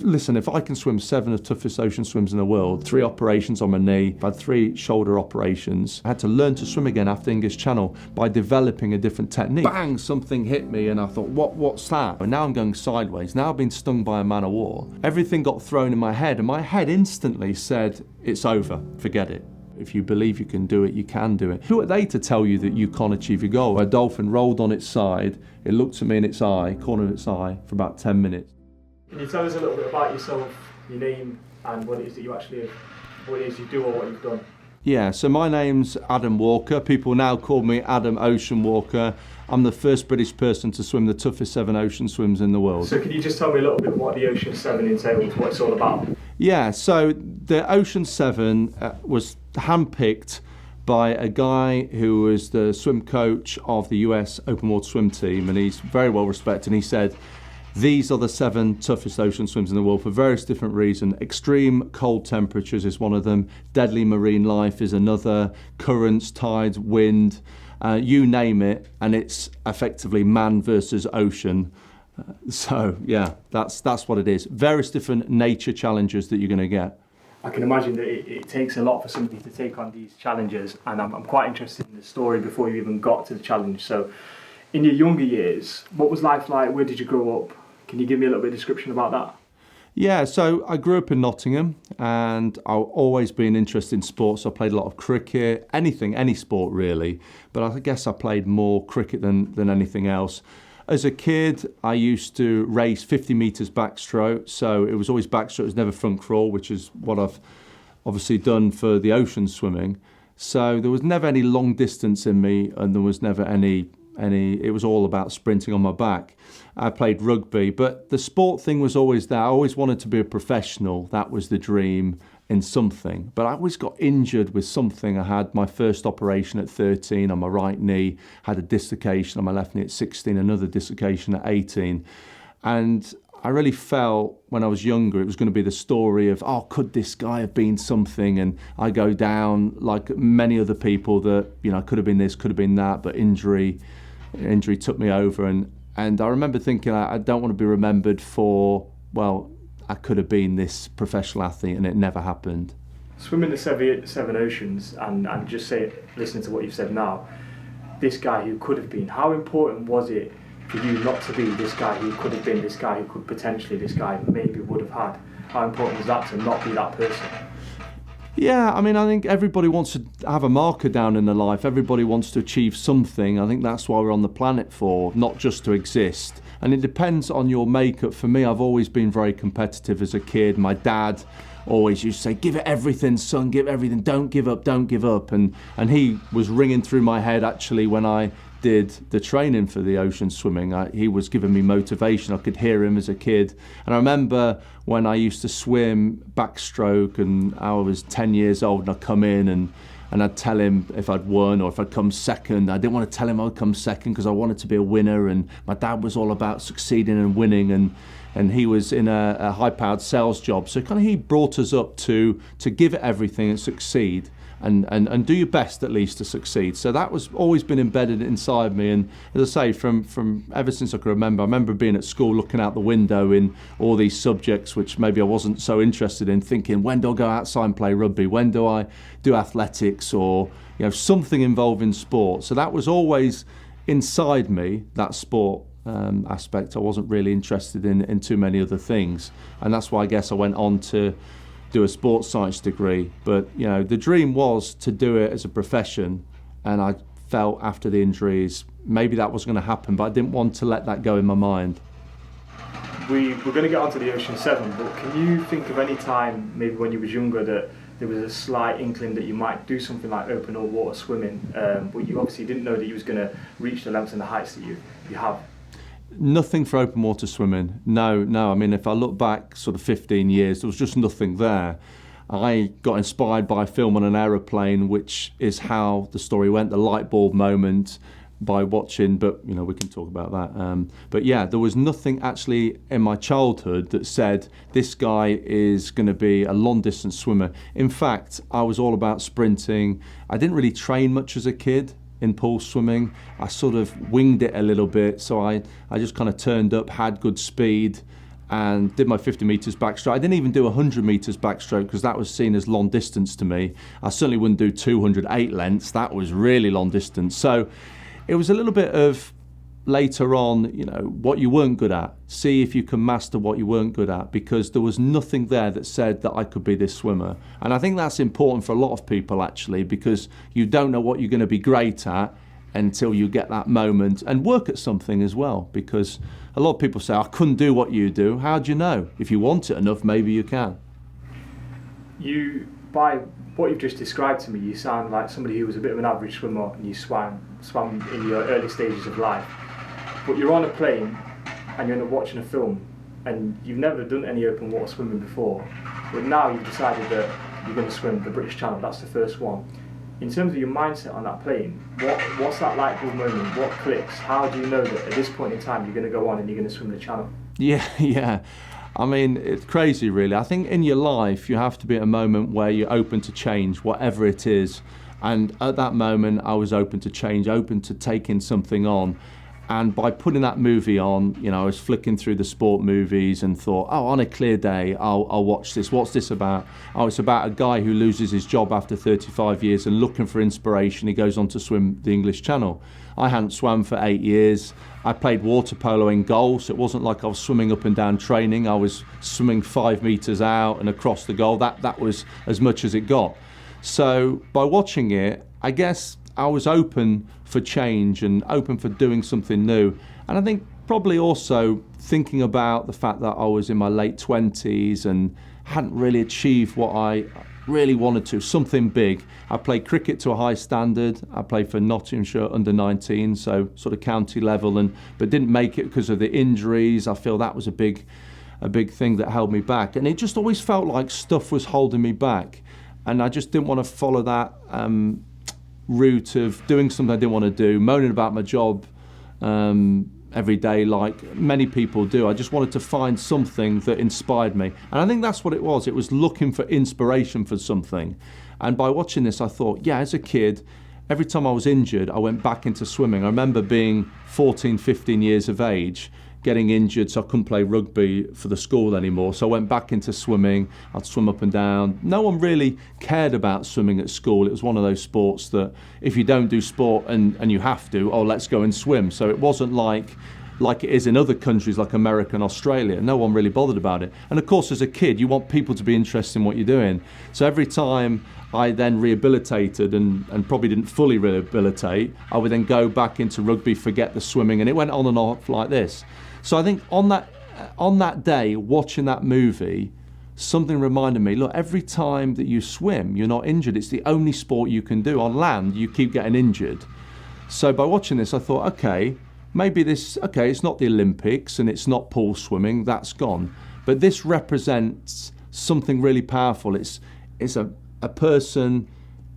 Listen, if I can swim 7 of the toughest ocean swims in the world, 3 operations on my knee, I've had 3 shoulder operations. I had to learn to swim again after English Channel by developing a different technique. Bang, something hit me and I thought, what's that? And now I'm going sideways. Now I've been stung by a man of war. Everything got thrown in my head and my head instantly said, it's over, forget it. If you believe you can do it, you can do it. Who are they to tell you that you can't achieve your goal? A dolphin rolled on its side, it looked at me in its eye, corner of its eye, for about 10 minutes. Can you tell us a little bit about yourself, your name, and what it is that you actually, what it is you do or what you've done? Yeah, so my name's Adam Walker. People now call me Adam Ocean Walker. I'm the first British person to swim the toughest 7 ocean swims in the world. So can you just tell me a little bit what the Ocean 7 entails, what it's all about? Yeah, so the Ocean 7 was handpicked by a guy who was the swim coach of the US open water swim team, and he's very well respected, and he said, these are the 7 toughest ocean swims in the world for various different reasons. Extreme cold temperatures is one of them. Deadly marine life is another. Currents, tides, wind, you name it. And it's effectively man versus ocean. So yeah, that's what it is. Various different nature challenges that you're going to get. I can imagine that it takes a lot for somebody to take on these challenges. And I'm quite interested in the story before you even got to the challenge. So in your younger years, what was life like? Where did you grow up? Can you give me a little bit of description about that? Yeah, so I grew up in Nottingham and I've always been interested in sports. I played a lot of cricket, anything, any sport really, but I guess I played more cricket than anything else. As a kid, I used to race 50 metres backstroke, so it was always backstroke, it was never front crawl, which is what I've obviously done for the ocean swimming. So there was never any long distance in me and there was never any, it was all about sprinting on my back. I played rugby, but the sport thing was always there. I always wanted to be a professional. That was the dream in something. But I always got injured with something. I had my first operation at 13 on my right knee, had a dislocation on my left knee at 16, another dislocation at 18. And I really felt when I was younger, it was going to be the story of, oh, could this guy have been something? And I go down like many other people that, you know, could have been this, could have been that, but injury took me over. And I remember thinking, I don't want to be remembered for, well, I could have been this professional athlete and it never happened. Swimming the 7 oceans and just listening to what you've said now, this guy who could have been, how important was it for you not to be this guy who could have been, this guy who could potentially, this guy maybe would have had? How important was that to not be that person? Yeah, I mean, I think everybody wants to have a marker down in their life. Everybody wants to achieve something. I think that's why we're on the planet for, not just to exist. And it depends on your makeup. For me, I've always been very competitive as a kid. My dad always used to say, give it everything, son, give everything. Don't give up, don't give up. And he was ringing through my head, actually, when I did the training for the ocean swimming. He was giving me motivation. I could hear him as a kid. And I remember when I used to swim backstroke and I was 10 years old and I'd come in and I'd tell him if I'd won or if I'd come second. I didn't want to tell him I'd come second because I wanted to be a winner, and my dad was all about succeeding and winning, and he was in a high-powered sales job. So kind of he brought us up to give it everything and succeed. And do your best at least to succeed. So that was always been embedded inside me. And as I say, from ever since I can remember, I remember being at school looking out the window in all these subjects which maybe I wasn't so interested in, thinking, when do I go outside and play rugby? When do I do athletics or something involving sport? So that was always inside me, that sport aspect. I wasn't really interested in too many other things. And that's why I guess I went on to do a sports science degree, but the dream was to do it as a profession, and I felt after the injuries maybe that was going to happen, but I didn't want to let that go in my mind. We're going to get onto the Ocean 7, but can you think of any time, maybe when you was younger, that there was a slight inkling that you might do something like open or water swimming, but you obviously didn't know that you was going to reach the lengths and the heights that you have? Nothing for open water swimming. No. I mean, if I look back sort of 15 years, there was just nothing there. I got inspired by a film on an aeroplane, which is how the story went, the light bulb moment by watching, but we can talk about that. But yeah, there was nothing actually in my childhood that said this guy is going to be a long distance swimmer. In fact, I was all about sprinting. I didn't really train much as a kid in pool swimming. I sort of winged it a little bit, so I just kind of turned up, had good speed, and did my 50 metres backstroke. I didn't even do 100 metres backstroke because that was seen as long distance to me. I certainly wouldn't do 208 lengths. That was really long distance. So it was a little bit of later on, what you weren't good at. See if you can master what you weren't good at, because there was nothing there that said that I could be this swimmer. And I think that's important for a lot of people, actually, because you don't know what you're going to be great at until you get that moment and work at something as well, because a lot of people say, I couldn't do what you do. How do you know? If you want it enough, maybe you can. By what you've just described to me, you sound like somebody who was a bit of an average swimmer, and you swam in your early stages of life. But you're on a plane and you end up watching a film, and you've never done any open water swimming before, but now you've decided that you're going to swim the British Channel. That's the first one. In terms of your mindset on that plane, what's that light bulb moment? What clicks? How do you know that at this point in time you're going to go on and you're going to swim the Channel? Yeah. I mean, it's crazy, really. I think in your life you have to be at a moment where you're open to change, whatever it is. And at that moment, I was open to change, open to taking something on. And by putting that movie on, I was flicking through the sport movies and thought, on a clear day, I'll watch this. What's this about? It's about a guy who loses his job after 35 years and looking for inspiration, he goes on to swim the English Channel. I hadn't swam for 8 years. I played water polo in goal, so it wasn't like I was swimming up and down training. I was swimming 5 metres out and across the goal. That was as much as it got. So by watching it, I guess I was open for change and open for doing something new. And I think probably also thinking about the fact that I was in my late 20s and hadn't really achieved what I really wanted to, something big. I played cricket to a high standard. I played for Nottinghamshire under 19, so sort of county level, but didn't make it because of the injuries. I feel that was a big thing that held me back. And it just always felt like stuff was holding me back. And I just didn't want to follow that route of doing something I didn't want to do, moaning about my job every day like many people do. I just wanted to find something that inspired me. And I think that's what it was. It was looking for inspiration for something. And by watching this, I thought, as a kid, every time I was injured, I went back into swimming. I remember being 14, 15 years of age, getting injured, so I couldn't play rugby for the school anymore. So I went back into swimming. I'd swim up and down. No one really cared about swimming at school. It was one of those sports that if you don't do sport and you have to, let's go and swim. So it wasn't like it is in other countries like America and Australia. No one really bothered about it. And of course, as a kid, you want people to be interested in what you're doing. So every time I then rehabilitated and probably didn't fully rehabilitate, I would then go back into rugby, forget the swimming, and it went on and off like this. So I think on that day, watching that movie, something reminded me, look, every time that you swim, you're not injured. It's the only sport you can do. On land, you keep getting injured. So by watching this, I thought, maybe it's not the Olympics and it's not pool swimming, that's gone. But this represents something really powerful. It's a person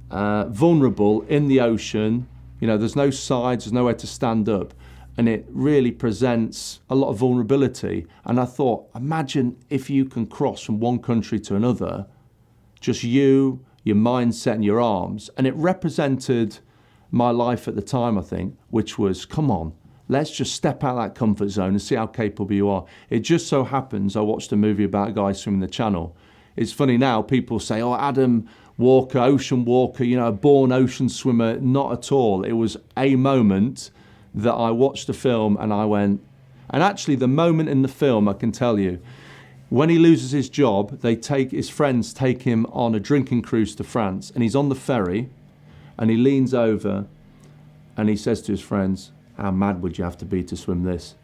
vulnerable in the ocean. There's no sides, there's nowhere to stand up. And it really presents a lot of vulnerability. And I thought, imagine if you can cross from one country to another, just you, your mindset and your arms. And it represented my life at the time, I think, which was, come on, let's just step out of that comfort zone and see how capable you are. It just so happens I watched a movie about a guy swimming the Channel. It's funny now, people say, Adam Walker, ocean walker, a born ocean swimmer. Not at all. It was a moment that I watched the film and I went, and actually the moment in the film, I can tell you, when he loses his job, his friends take him on a drinking cruise to France, and he's on the ferry and he leans over and he says to his friends, how mad would you have to be to swim this?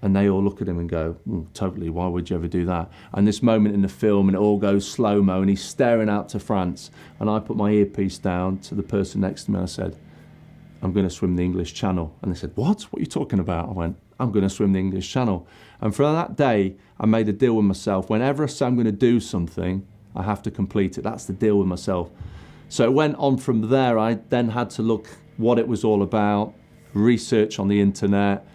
And they all look at him and go, totally, why would you ever do that? And this moment in the film, and it all goes slow-mo, and he's staring out to France, and I put my earpiece down to the person next to me and I said, I'm going to swim the English Channel. And they said, what are you talking about? I went, I'm going to swim the English Channel. And from that day, I made a deal with myself. Whenever I say I'm going to do something, I have to complete it. That's the deal with myself. So it went on from there. I then had to look what it was all about, research on the internet.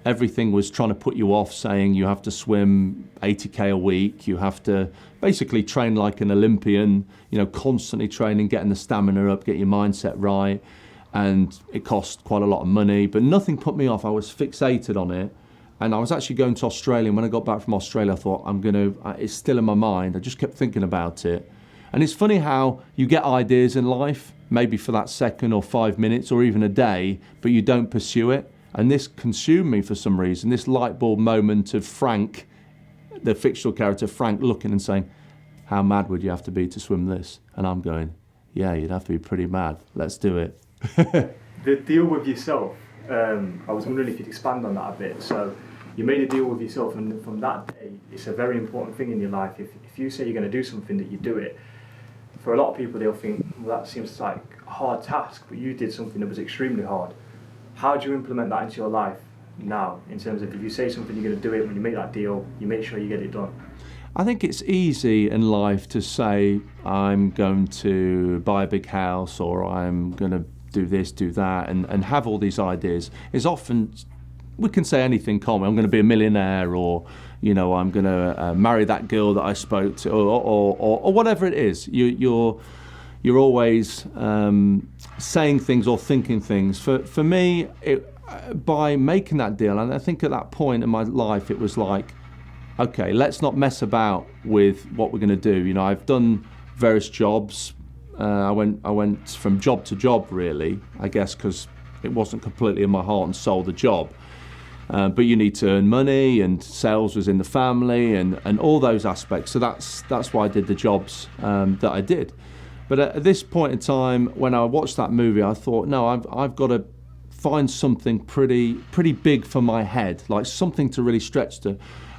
Everything was trying to put you off, saying you have to swim 80k a week. You have to basically train like an Olympian, constantly training, getting the stamina up, get your mindset right. And it cost quite a lot of money, but nothing put me off. I was fixated on it. And I was actually going to Australia, and when I got back from Australia, I thought, it's still in my mind. I just kept thinking about it. And it's funny how you get ideas in life, maybe for that second or 5 minutes or even a day, but you don't pursue it. And this consumed me for some reason, this light bulb moment of Frank, the fictional character Frank, looking and saying, how mad would you have to be to swim this? And I'm going, yeah, you'd have to be pretty mad. Let's do it. The deal with yourself, I was wondering if you'd expand on that a bit. So you made a deal with yourself, and from that day, it's a very important thing in your life. If you say you're going to do something, that you do it. For a lot of people, they'll think, well, that seems like a hard task, but you did something that was extremely hard. How do you implement that into your life now, in terms of if you say something, you're going to do it, when you make that deal, you make sure you get it done? I think it's easy in life to say, I'm going to buy a big house, or I'm going to do this, do that, and have all these ideas. It's often, we can say anything common. I'm going to be a millionaire, or I'm going to marry that girl that I spoke to, or whatever it is. You're always saying things or thinking things. For me, by making that deal, and I think at that point in my life, it was like, okay, let's not mess about with what we're going to do. I've done various jobs. I went from job to job, really, I guess, because it wasn't completely in my heart and soul, the job. But you need to earn money, and sales was in the family, and all those aspects. So that's why I did the jobs that I did. But at this point in time, when I watched that movie, I thought, no, I've got to find something pretty big for my head, like something to really stretch to,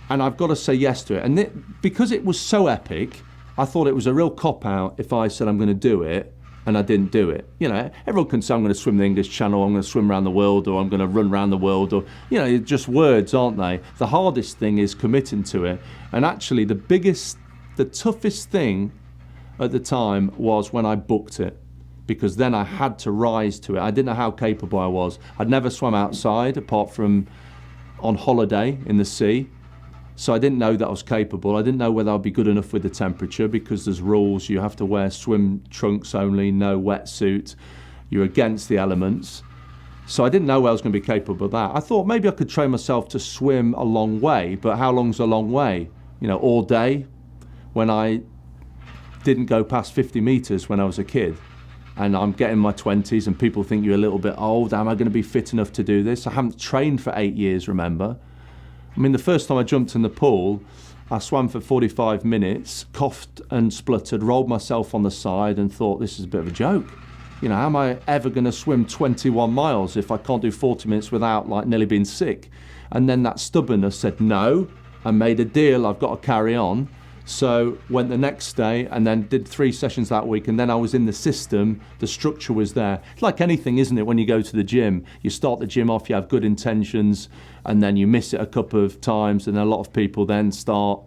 and I've got to say yes to it. And because it was so epic, I thought it was a real cop-out if I said I'm going to do it and I didn't do it. Everyone can say I'm going to swim the English Channel, I'm going to swim around the world, or I'm going to run around the world, or, just words, aren't they? The hardest thing is committing to it. And actually the toughest thing at the time was when I booked it, because then I had to rise to it. I didn't know how capable I was. I'd never swum outside apart from on holiday in the sea. So I didn't know that I was capable. I didn't know whether I'd be good enough with the temperature, because there's rules. You have to wear swim trunks only, no wetsuit. You're against the elements. So I didn't know whether I was going to be capable of that. I thought maybe I could train myself to swim a long way, but how long's a long way? All day, when I didn't go past 50 metres when I was a kid. And I'm getting my 20s, and people think you're a little bit old. Am I going to be fit enough to do this? I haven't trained for 8 years, remember? I mean, the first time I jumped in the pool, I swam for 45 minutes, coughed and spluttered, rolled myself on the side, and thought, this is a bit of a joke. How am I ever going to swim 21 miles if I can't do 40 minutes without nearly being sick? And then that stubbornness said no, and made a deal, I've got to carry on. So went the next day, and then did 3 sessions that week, and then I was in the system, the structure was there. It's like anything, isn't it, when you go to the gym? You start the gym off, you have good intentions, and then you miss it a couple of times, and a lot of people then stop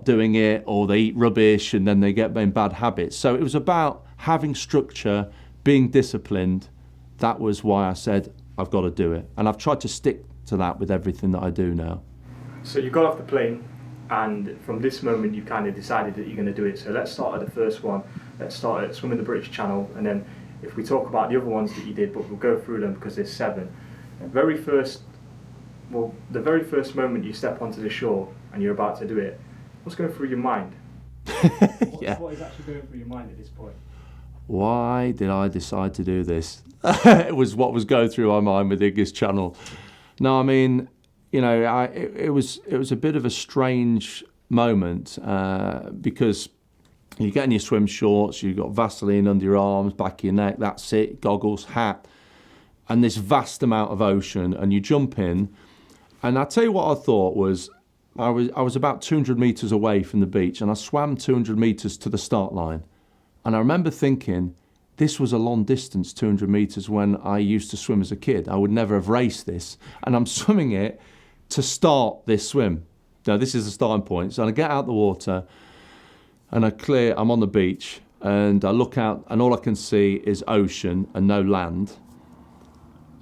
doing it, or they eat rubbish, and then they get in bad habits. So it was about having structure, being disciplined. That was why I said, I've got to do it. And I've tried to stick to that with everything that I do now. So you got off the plane, and from this moment you kind of decided that you're going to do it. So let's start at the first one. Let's start at swimming the British Channel, and then if we talk about the other ones that you did, but we'll go through them because there's 7. The very first moment you step onto the shore and you're about to do it, what's going through your mind? What is actually going through your mind at this point? Why did I decide to do this? It was what was going through my mind with the English Channel. No, I mean, it was a bit of a strange moment because you get in your swim shorts, you've got Vaseline under your arms, back of your neck, that's it, goggles, hat, and this vast amount of ocean, and you jump in. And I'll tell you what I thought was, I was about 200 metres away from the beach, and I swam 200 metres to the start line. And I remember thinking, this was a long distance, 200 metres, when I used to swim as a kid. I would never have raced this. And I'm swimming it to start this swim. Now, this is the starting point. So I get out the water, and I'm on the beach, and I look out, and all I can see is ocean and no land.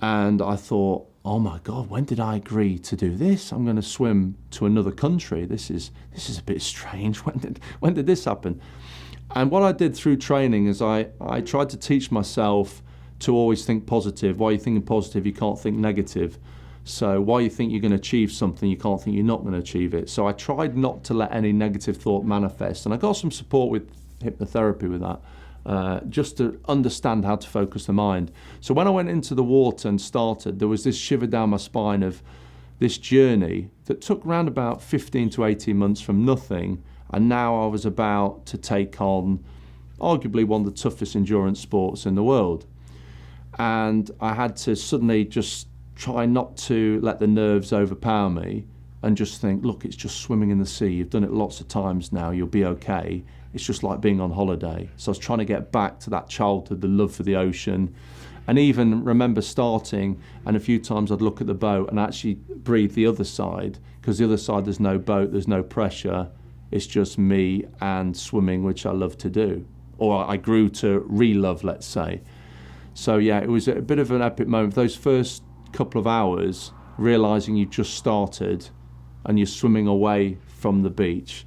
And I thought, oh my God, when did I agree to do this? I'm going to swim to another country. This is a bit strange. When did this happen? And what I did through training is I tried to teach myself to always think positive. While you're thinking positive, you can't think negative. So why you think you're going to achieve something, you can't think you're not going to achieve it. So I tried not to let any negative thought manifest, and I got some support with hypnotherapy with that, just to understand how to focus the mind. So when I went into the water and started, there was this shiver down my spine of this journey that took around about 15 to 18 months from nothing, and now I was about to take on arguably one of the toughest endurance sports in the world. And I had to suddenly just try not to let the nerves overpower me and just think, look, it's just swimming in the sea. You've done it lots of times now. You'll be okay. It's just like being on holiday. So I was trying to get back to that childhood, the love for the ocean. And even remember starting, and a few times I'd look at the boat and actually breathe the other side, because the other side there's no boat, there's no pressure. It's just me and swimming, which I love to do. Or I grew to re-love, let's say. So yeah, it was a bit of an epic moment. Those first couple of hours, realising you just started and you're swimming away from the beach,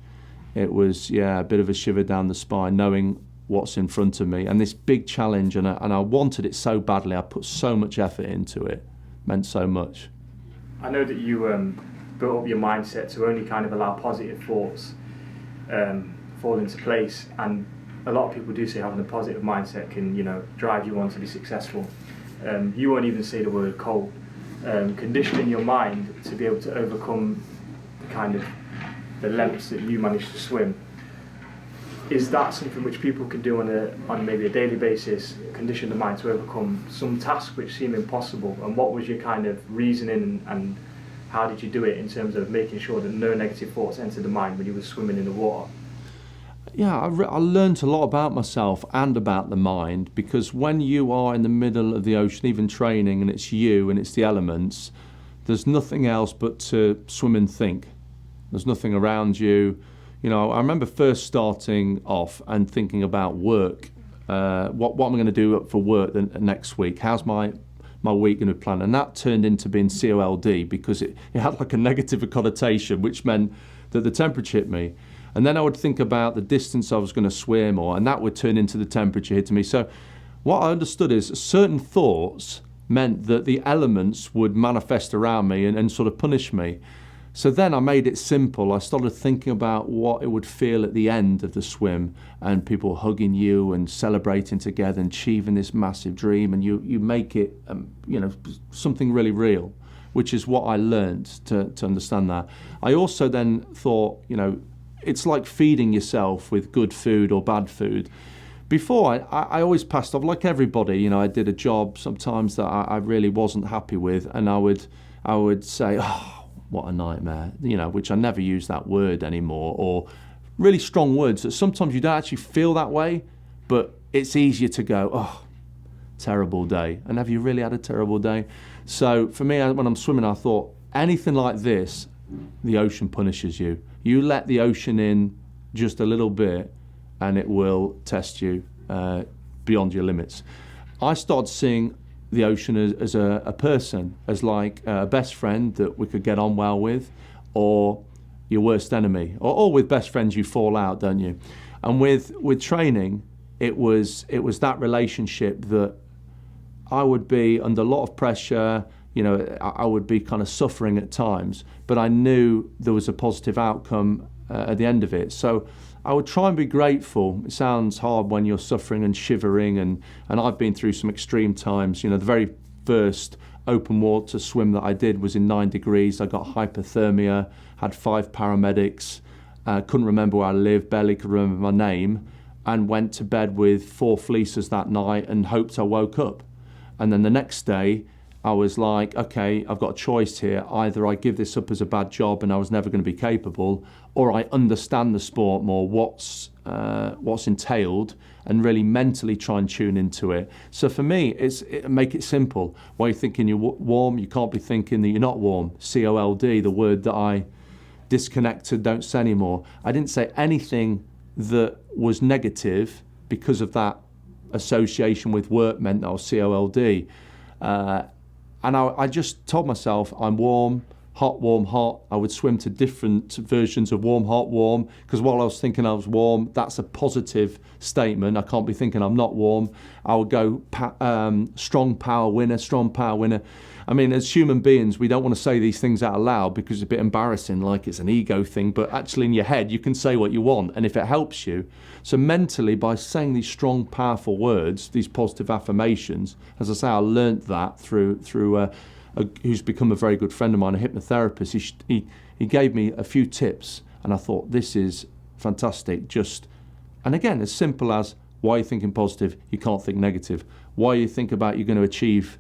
it was, yeah, a bit of a shiver down the spine, knowing what's in front of me. And this big challenge, and I wanted it so badly. I put so much effort into it. Meant so much. I know that you built up your mindset to only kind of allow positive thoughts fall into place, and a lot of people do say having a positive mindset can, drive you on to be successful. You won't even say the word cold. Conditioning your mind to be able to overcome the lengths that you managed to swim. Is that something which people can do on maybe a daily basis, condition the mind to overcome some tasks which seem impossible? And what was your kind of reasoning, and how did you do it in terms of making sure that no negative thoughts entered the mind when you were swimming in the water? Yeah, I learned a lot about myself and about the mind, because when you are in the middle of the ocean, even training, and it's you and it's the elements, there's nothing else but to swim and think. There's nothing around you. I remember first starting off and thinking about work. What am I going to do for work next week? How's my week going to plan? And that turned into being COLD, because it had like a negative connotation, which meant that the temperature hit me. And then I would think about the distance I was going to swim, and that would turn into the temperature hitting me. So what I understood is certain thoughts meant that the elements would manifest around me and sort of punish me. So then I made it simple. I started thinking about what it would feel at the end of the swim, and people hugging you and celebrating together and achieving this massive dream, and you make it something really real, which is what I learned to understand that. I also then thought, it's like feeding yourself with good food or bad food. Before, I always passed off, like everybody, I did a job sometimes that I really wasn't happy with, and I would say, oh, what a nightmare, which I never use that word anymore, or really strong words that sometimes you don't actually feel that way, but it's easier to go, oh, terrible day. And have you really had a terrible day? So for me, when I'm swimming, I thought, anything like this, the ocean punishes you. You let the ocean in just a little bit and it will test you beyond your limits. I started seeing the ocean as a person, as like a best friend that we could get on well with, or your worst enemy, or with best friends you fall out, don't you? And with training, it was that relationship that I would be under a lot of pressure. I would be kind of suffering at times, but I knew there was a positive outcome at the end of it. So I would try and be grateful. It sounds hard when you're suffering and shivering, and I've been through some extreme times. The very first open water swim that I did was in 9 degrees. I got hypothermia, had 5 paramedics, couldn't remember where I lived, barely could remember my name, and went to bed with 4 fleeces that night and hoped I woke up. And then the next day, I was like, okay, I've got a choice here. Either I give this up as a bad job and I was never going to be capable, or I understand the sport more, what's entailed, and really mentally try and tune into it. So for me, make it simple. While you're thinking you're warm, you can't be thinking that you're not warm. COLD, the word that I disconnected, don't say anymore. I didn't say anything that was negative because of that association with work meant that I was COLD. And I just told myself, I'm warm, hot. I would swim to different versions of warm, hot, warm, because while I was thinking I was warm, that's a positive statement. I can't be thinking I'm not warm. I would go strong power winner. I mean, as human beings, we don't want to say these things out loud because it's a bit embarrassing, like it's an ego thing, but actually in your head, you can say what you want, and if it helps you. So mentally, by saying these strong, powerful words, these positive affirmations, as I say, I learnt that through who's become a very good friend of mine, a hypnotherapist. He gave me a few tips, and I thought, this is fantastic. And again, as simple as, why are you thinking positive? You can't think negative. Why you think about you're going to achieve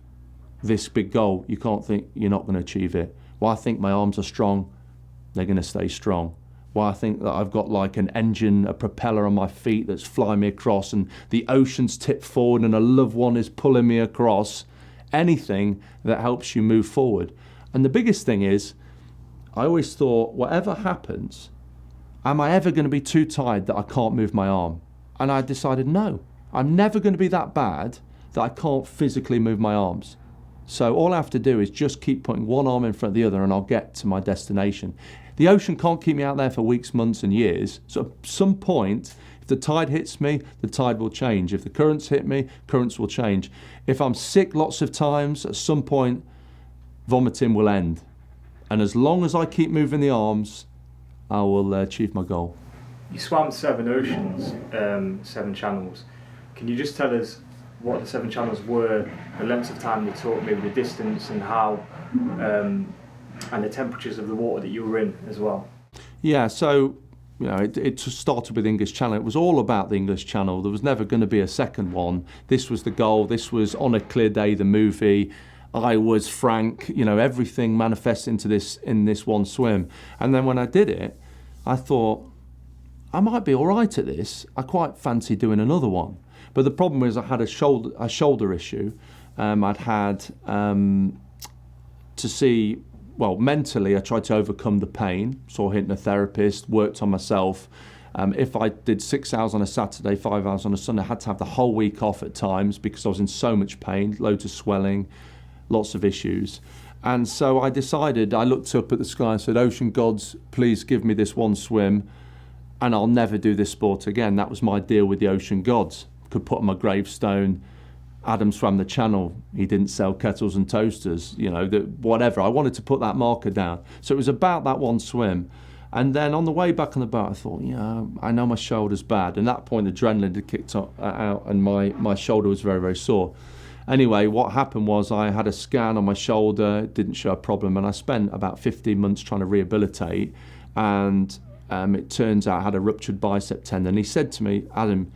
this big goal? You can't think you're not going to achieve it. Why I think my arms are strong? They're going to stay strong. Why I think that I've got like an engine, a propeller on my feet that's flying me across, and the ocean's tipped forward and a loved one is pulling me across. Anything that helps you move forward. And the biggest thing is, I always thought, whatever happens, am I ever going to be too tired that I can't move my arm? And I decided, no, I'm never going to be that bad that I can't physically move my arms. So all I have to do is just keep putting one arm in front of the other, and I'll get to my destination. The ocean can't keep me out there for weeks, months and years. So at some point, if the tide hits me, the tide will change. If the currents hit me, currents will change. If I'm sick lots of times, at some point, vomiting will end. And as long as I keep moving the arms, I will achieve my goal. You swam 7 oceans, 7 channels. Can you just tell us what the 7 channels were, the lengths of time they took, maybe the distance and how, and the temperatures of the water that you were in as well? Yeah, so it started with English Channel. It was all about the English Channel. There was never going to be a second one. This was the goal. This was On a Clear Day, the movie. I was Frank. Everything manifests into this in this one swim. And then when I did it, I thought, I might be all right at this. I quite fancy doing another one. But the problem is I had a shoulder issue. I'd had to see, mentally I tried to overcome the pain, saw a hypnotherapist, worked on myself. If I did 6 hours on a Saturday, 5 hours on a Sunday, I had to have the whole week off at times because I was in so much pain, loads of swelling, lots of issues. And so I decided, I looked up at the sky and said, ocean gods, please give me this one swim and I'll never do this sport again. That was my deal with the ocean gods. Could put on my gravestone, Adam swam the channel, he didn't sell kettles and toasters, whatever. I wanted to put that marker down. So it was about that one swim. And then on the way back on the boat, I thought, I know my shoulder's bad. And at that point, adrenaline had kicked out and my shoulder was very, very sore. Anyway, what happened was I had a scan on my shoulder, it didn't show a problem, and I spent about 15 months trying to rehabilitate, and it turns out I had a ruptured bicep tendon. He said to me, Adam,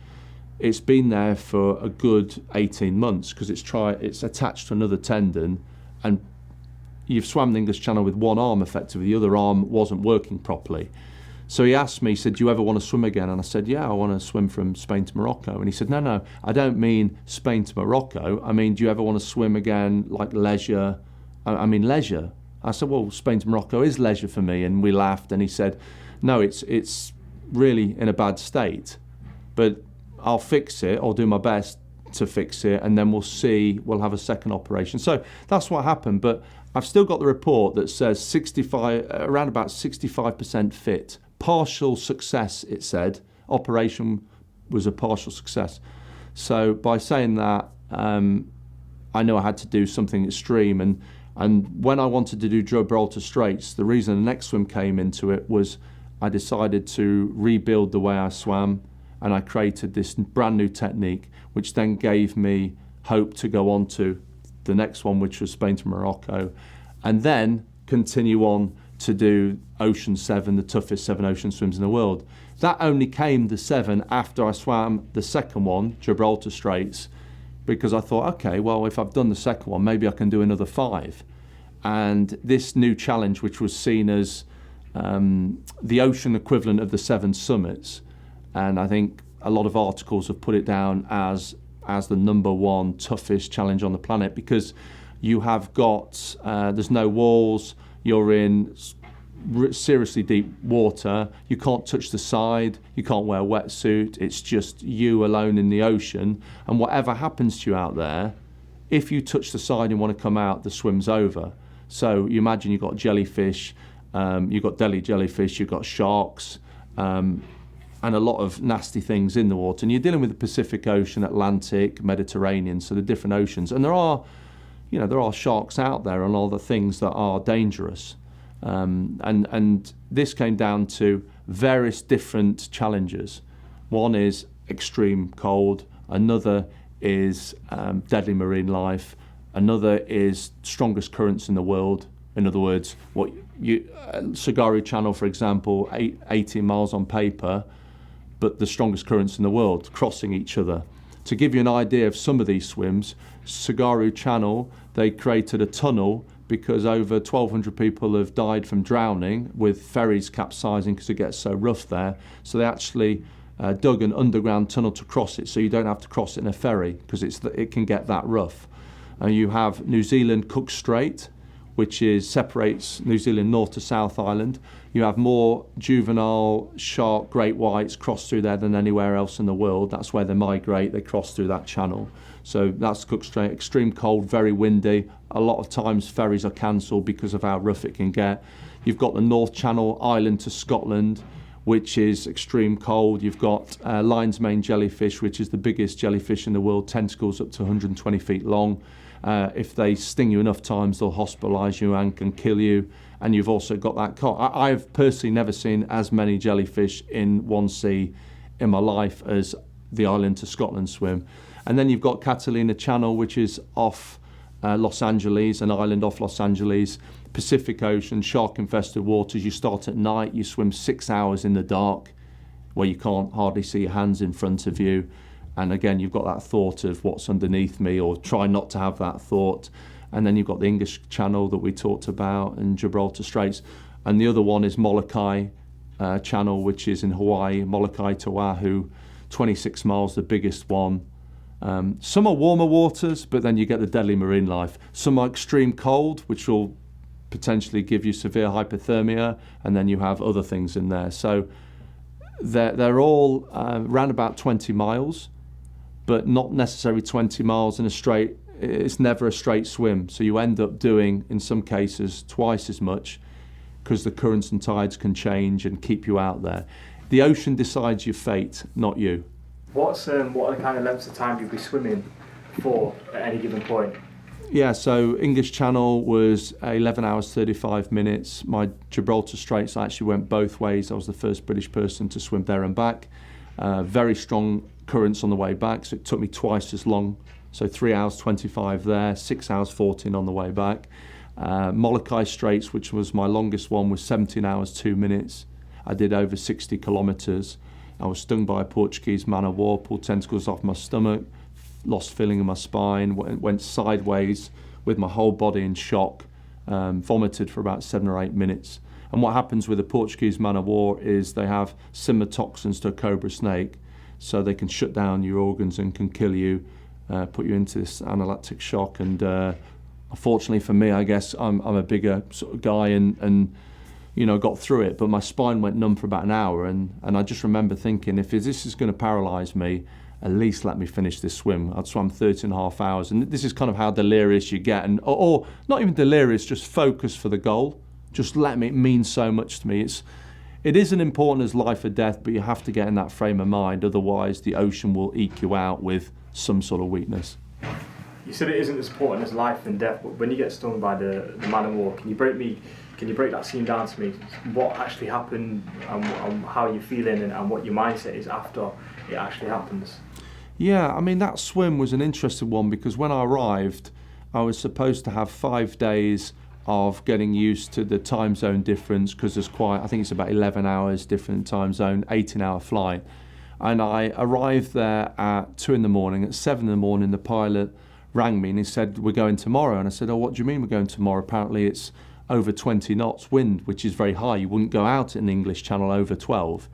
it's been there for a good 18 months because it's attached to another tendon, and you've swam the English Channel with one arm effectively, the other arm wasn't working properly. So he asked me, he said, do you ever want to swim again? And I said, yeah, I want to swim from Spain to Morocco. And he said, no, I don't mean Spain to Morocco. I mean, do you ever want to swim again, like leisure? I mean, leisure. I said, well, Spain to Morocco is leisure for me. And we laughed. And he said, no, it's really in a bad state. But I'll fix it. I'll do my best to fix it. And then we'll have a second operation. So that's what happened. But I've still got the report that says around about 65% fit. Partial success, it said. Operation was a partial success. So by saying that, I knew I had to do something extreme. And when I wanted to do Gibraltar Straits, the reason the next swim came into it was I decided to rebuild the way I swam, and I created this brand new technique, which then gave me hope to go on to the next one, which was Spain to Morocco, and then continue on to do Ocean 7, the toughest 7 ocean swims in the world. That only came the 7 after I swam the second one, Gibraltar Straits, because I thought, okay, well, if I've done the second one, maybe I can do another 5. And this new challenge, which was seen as the ocean equivalent of the 7 summits, and I think a lot of articles have put it down as the #1 toughest challenge on the planet, because you have got, there's no walls, you're in seriously deep water, you can't touch the side, you can't wear a wetsuit, it's just you alone in the ocean, and whatever happens to you out there, if you touch the side and want to come out, the swim's over. So you imagine you've got jellyfish, you've got deli jellyfish, you've got sharks, and a lot of nasty things in the water. And you're dealing with the Pacific Ocean, Atlantic, Mediterranean, so the different oceans. And there are, there are sharks out there and other things that are dangerous. And this came down to various different challenges. One is extreme cold, another is deadly marine life, another is strongest currents in the world. In other words, Tsugaru Channel, for example, 18 miles on paper, but the strongest currents in the world crossing each other. To give you an idea of some of these swims, Tsugaru Channel, they created a tunnel because over 1,200 people have died from drowning with ferries capsizing because it gets so rough there. So they actually dug an underground tunnel to cross it, so you don't have to cross it in a ferry because it can get that rough. You have New Zealand Cook Strait, which separates New Zealand North to South Island. You have more juvenile shark great whites cross through there than anywhere else in the world. That's where they migrate, they cross through that channel. So that's Cook Strait, extreme cold, very windy. A lot of times ferries are cancelled because of how rough it can get. You've got the North Channel, Ireland to Scotland, which is extreme cold. You've got lion's mane jellyfish, which is the biggest jellyfish in the world, tentacles up to 120 feet long. If they sting you enough times, they'll hospitalise you and can kill you. And you've also got that cold. I've personally never seen as many jellyfish in one sea in my life as the Ireland to Scotland swim. And then you've got Catalina Channel, which is off Los Angeles, an island off Los Angeles, Pacific Ocean, shark-infested waters. You start at night, you swim 6 hours in the dark, where you can't hardly see your hands in front of you. And again, you've got that thought of what's underneath me, or try not to have that thought. And then you've got the English Channel that we talked about, and Gibraltar Straits. And the other one is Molokai Channel, which is in Hawaii, Molokai to Oahu, 26 miles, the biggest one. Some are warmer waters, but then you get the deadly marine life. Some are extreme cold, which will potentially give you severe hypothermia, and then you have other things in there. So they're all around about 20 miles, but not necessarily 20 miles in a straight. It's never a straight swim, so you end up doing, in some cases, twice as much because the currents and tides can change and keep you out there. The ocean decides your fate, not you. What are the kind of lengths of time you'd be swimming for at any given point? Yeah, so English Channel was 11 hours 35 minutes. My Gibraltar Straits, I actually went both ways. I was the first British person to swim there and back. Very strong currents on the way back, so it took me twice as long. So 3 hours 25 there, 6 hours 14 on the way back. Molokai Straits, which was my longest one, was 17 hours 2 minutes. I did over 60 kilometres. I was stung by a Portuguese man of war, pulled tentacles off my stomach, lost feeling in my spine, went sideways with my whole body in shock, vomited for about 7 or 8 minutes. And what happens with a Portuguese man of war is they have similar toxins to a cobra snake, so they can shut down your organs and can kill you, put you into this anaphylactic shock. And unfortunately for me, I guess I'm a bigger sort of guy and got through it, but my spine went numb for about an hour, and I just remember thinking, if this is going to paralyse me, at least let me finish this swim. I'd swam 13.5 hours, and this is kind of how delirious you get, and or not even delirious, just focus for the goal. Just let me, it means so much to me. It isn't important as life or death, but you have to get in that frame of mind, otherwise the ocean will eke you out with some sort of weakness. You said it isn't as important as life and death, but when you get stung by the man of war, can you break that scene down to me? What actually happened, and how you're feeling, and what your mindset is after it actually happens? Yeah, I mean, that swim was an interesting one because when I arrived, I was supposed to have 5 days of getting used to the time zone difference, because there's I think it's about 11 hours different time zone, 18-hour flight. And I arrived there at 2 in the morning. At 7 in the morning, the pilot rang me and he said, "We're going tomorrow." And I said, "Oh, what do you mean we're going tomorrow?" Apparently it's over 20 knots wind, which is very high. You wouldn't go out in the English Channel over 12.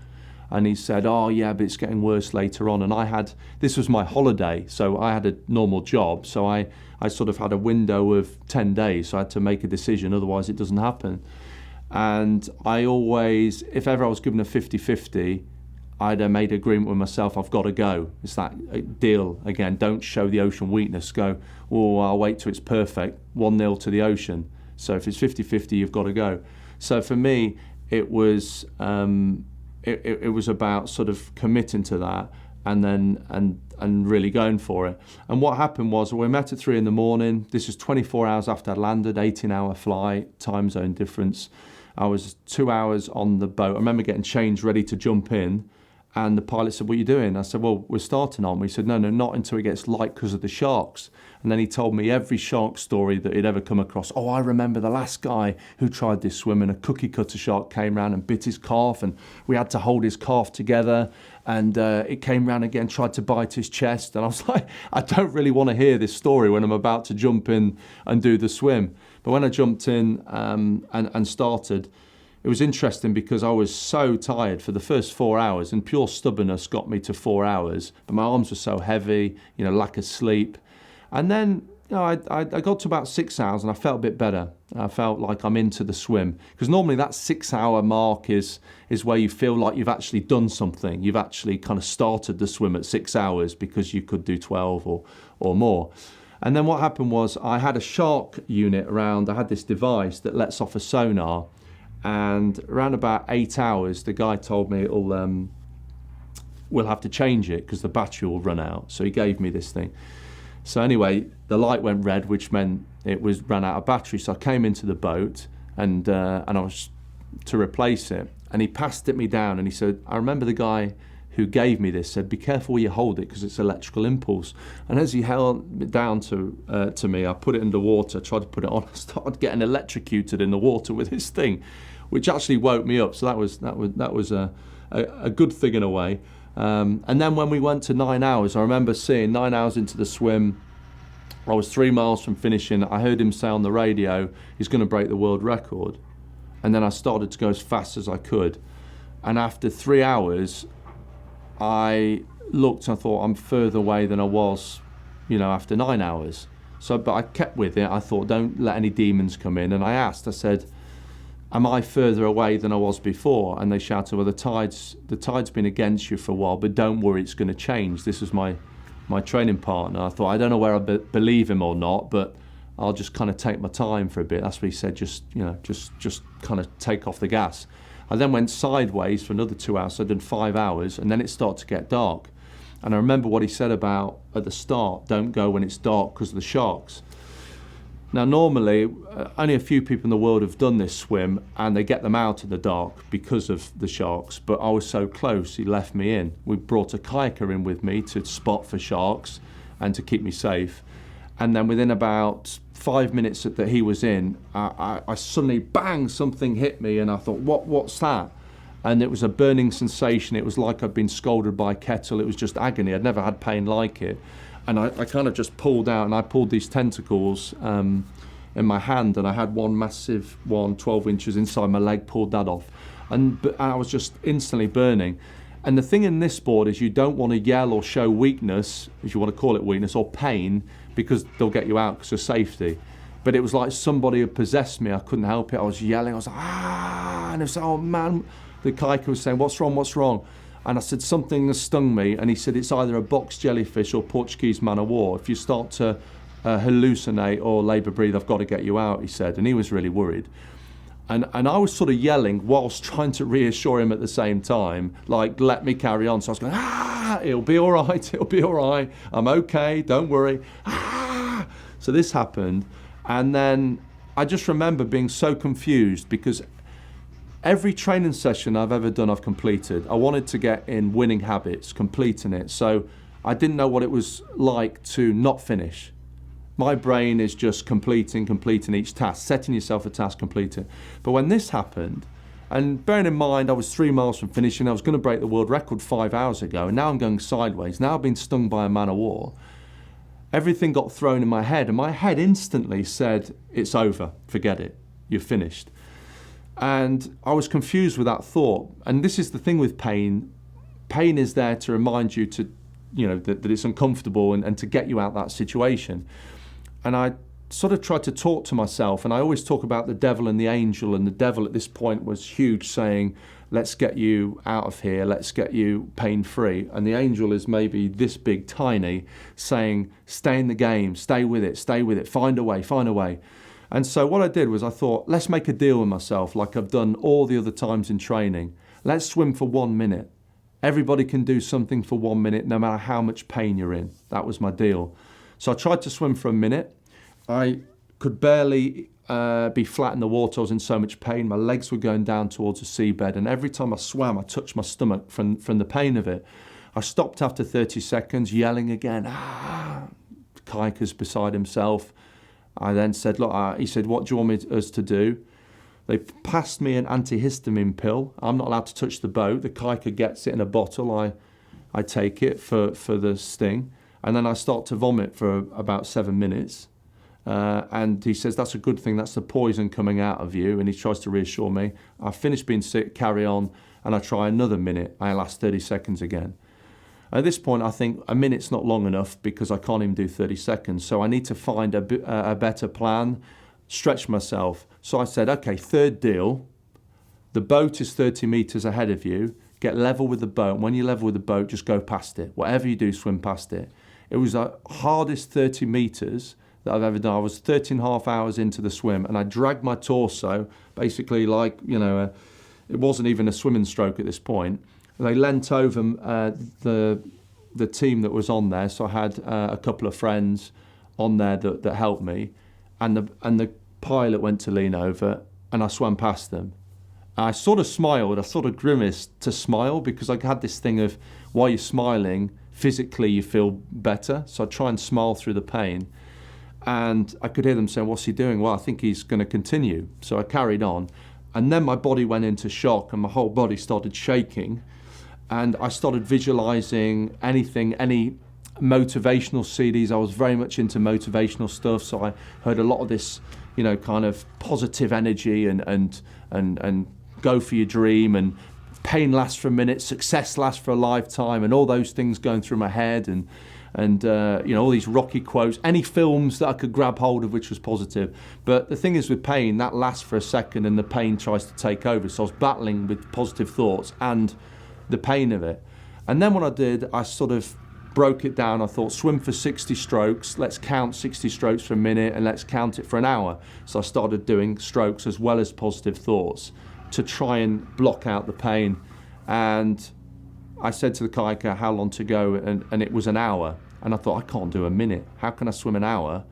And he said, "Oh yeah, but it's getting worse later on." And this was my holiday, so I had a normal job, so I sort of had a window of 10 days, so I had to make a decision, otherwise it doesn't happen. And I always, if ever I was given a 50-50, I'd made an agreement with myself, I've got to go. It's that deal again, don't show the ocean weakness, go, "Oh, I'll wait till it's perfect, 1-0 to the ocean." So if it's 50-50, you've got to go. So for me, it was about sort of committing to that. and really going for it. And what happened was we met at 3 a.m. This is 24 hours after I landed, 18-hour flight, time zone difference. I was 2 hours on the boat. I remember getting changed, ready to jump in. And the pilot said, "What are you doing?" I said, "Well, we're starting on." He said, no, not until it gets light because of the sharks. And then he told me every shark story that he'd ever come across. "Oh, I remember the last guy who tried this swim, and a cookie cutter shark came round and bit his calf, and we had to hold his calf together, and it came round again, tried to bite his chest." And I was like, I don't really want to hear this story when I'm about to jump in and do the swim. But when I jumped in and started, it was interesting because I was so tired for the first 4 hours, and pure stubbornness got me to 4 hours. But my arms were so heavy, lack of sleep. And then I got to about 6 hours and I felt a bit better. I felt like I'm into the swim. Because normally that 6 hour mark is where you feel like you've actually done something. You've actually kind of started the swim at 6 hours because you could do 12 or more. And then what happened was I had a shark unit around. I had this device that lets off a sonar. And around about 8 hours, the guy told me we'll have to change it because the battery will run out. So he gave me this thing. So anyway, the light went red, which meant it ran out of battery. So I came into the boat and I was to replace it. And he passed it me down and he said, "I remember the guy who gave me this said, be careful where you hold it because it's electrical impulse." And as he held it down to me, I put it under water, tried to put it on. I started getting electrocuted in the water with this thing, which actually woke me up. So that was a good thing in a way. And then when we went to 9 hours, I remember seeing 9 hours into the swim, I was 3 miles from finishing. I heard him say on the radio, he's going to break the world record. And then I started to go as fast as I could. And after 3 hours, I looked and I thought I'm further away than I was, after 9 hours. But I kept with it. I thought, don't let any demons come in. And I said, am I further away than I was before? And they shouted, well, the tide's been against you for a while, but don't worry, it's going to change. This was my training partner. I thought, I don't know where I believe him or not, but I'll just kind of take my time for a bit. That's what he said, just kind of take off the gas. I then went sideways for another 2 hours, so I'd done 5 hours, and then it started to get dark. And I remember what he said about, at the start, don't go when it's dark because of the sharks. Now, normally, only a few people in the world have done this swim, and they get them out in the dark because of the sharks, but I was so close, he left me in. We brought a kayaker in with me to spot for sharks and to keep me safe. And then within about 5 minutes that he was in, I suddenly, bang, something hit me, and I thought, what's that? And it was a burning sensation. It was like I'd been scalded by a kettle. It was just agony. I'd never had pain like it. And I kind of just pulled out, and I pulled these tentacles in my hand, and I had one massive one, 12 inches inside my leg, pulled that off. And I was just instantly burning. And the thing in this sport is you don't want to yell or show weakness, if you want to call it weakness, or pain, because they'll get you out because of safety. But it was like somebody had possessed me. I couldn't help it. I was yelling. I was like, ah, and it was like, oh man. The kayaker was saying, what's wrong? And I said, something has stung me. And he said, it's either a box jellyfish or Portuguese man of war. If you start to hallucinate or labour breathe, I've got to get you out, he said. And he was really worried. And I was sort of yelling whilst trying to reassure him at the same time, like, let me carry on. So I was going, it'll be all right. I'm okay, don't worry. So this happened. And then I just remember being so confused because every training session I've ever done, I've completed. I wanted to get in winning habits, completing it. So I didn't know what it was like to not finish. My brain is just completing each task, setting yourself a task, complete it. But when this happened, and bearing in mind I was 3 miles from finishing, I was going to break the world record 5 hours ago, and now I'm going sideways. Now I've been stung by a man of war. Everything got thrown in my head, and my head instantly said, it's over, forget it, you're finished. And I was confused with that thought. And this is the thing with pain. Pain is there to remind you to, that it's uncomfortable and to get you out of that situation. And I sort of tried to talk to myself, and I always talk about the devil and the angel, and the devil at this point was huge, saying, let's get you out of here, let's get you pain-free. And the angel is maybe this big, tiny, saying, stay in the game, stay with it, find a way. And so what I did was I thought, let's make a deal with myself like I've done all the other times in training. Let's swim for 1 minute. Everybody can do something for 1 minute, no matter how much pain you're in. That was my deal. So I tried to swim for a minute. I could barely be flat in the water. I was in so much pain. My legs were going down towards the seabed, and every time I swam, I touched my stomach from the pain of it. I stopped after 30 seconds, yelling again, ah! Kaika's beside himself. I then said, look, he said, what do you want us to do? They passed me an antihistamine pill. I'm not allowed to touch the boat. The kaika gets it in a bottle. I take it for the sting. And then I start to vomit for about 7 minutes. And he says, that's a good thing. That's the poison coming out of you. And he tries to reassure me. I finish being sick, carry on, and I try another minute. I last 30 seconds again. At this point, I think a minute's not long enough because I can't even do 30 seconds. So I need to find a better plan, stretch myself. So I said, okay, third deal. The boat is 30 metres ahead of you. Get level with the boat. When you're level with the boat, just go past it. Whatever you do, swim past it. It was the hardest 30 metres that I've ever done. I was 13.5 hours into the swim, and I dragged my torso, basically like, it wasn't even a swimming stroke at this point. They leant over the team that was on there, so I had a couple of friends on there that helped me, and the pilot went to lean over, and I swam past them. I sort of smiled, I sort of grimaced to smile because I had this thing of while you're smiling, physically you feel better, so I try and smile through the pain. And I could hear them saying, what's he doing? Well, I think he's going to continue. So I carried on, and then my body went into shock and my whole body started shaking. And I started visualizing any motivational CDs. I was very much into motivational stuff, so I heard a lot of this, kind of positive energy and go for your dream, and pain lasts for a minute, success lasts for a lifetime, and all those things going through my head, and all these Rocky quotes, any films that I could grab hold of which was positive. But the thing is with pain, that lasts for a second and the pain tries to take over. So I was battling with positive thoughts and the pain of it. And then what I did, I sort of broke it down. I thought, swim for 60 strokes, let's count 60 strokes for a minute and let's count it for an hour. So I started doing strokes as well as positive thoughts to try and block out the pain. And I said to the kaika how long to go, and it was an hour. And I thought, I can't do a minute. How can I swim an hour?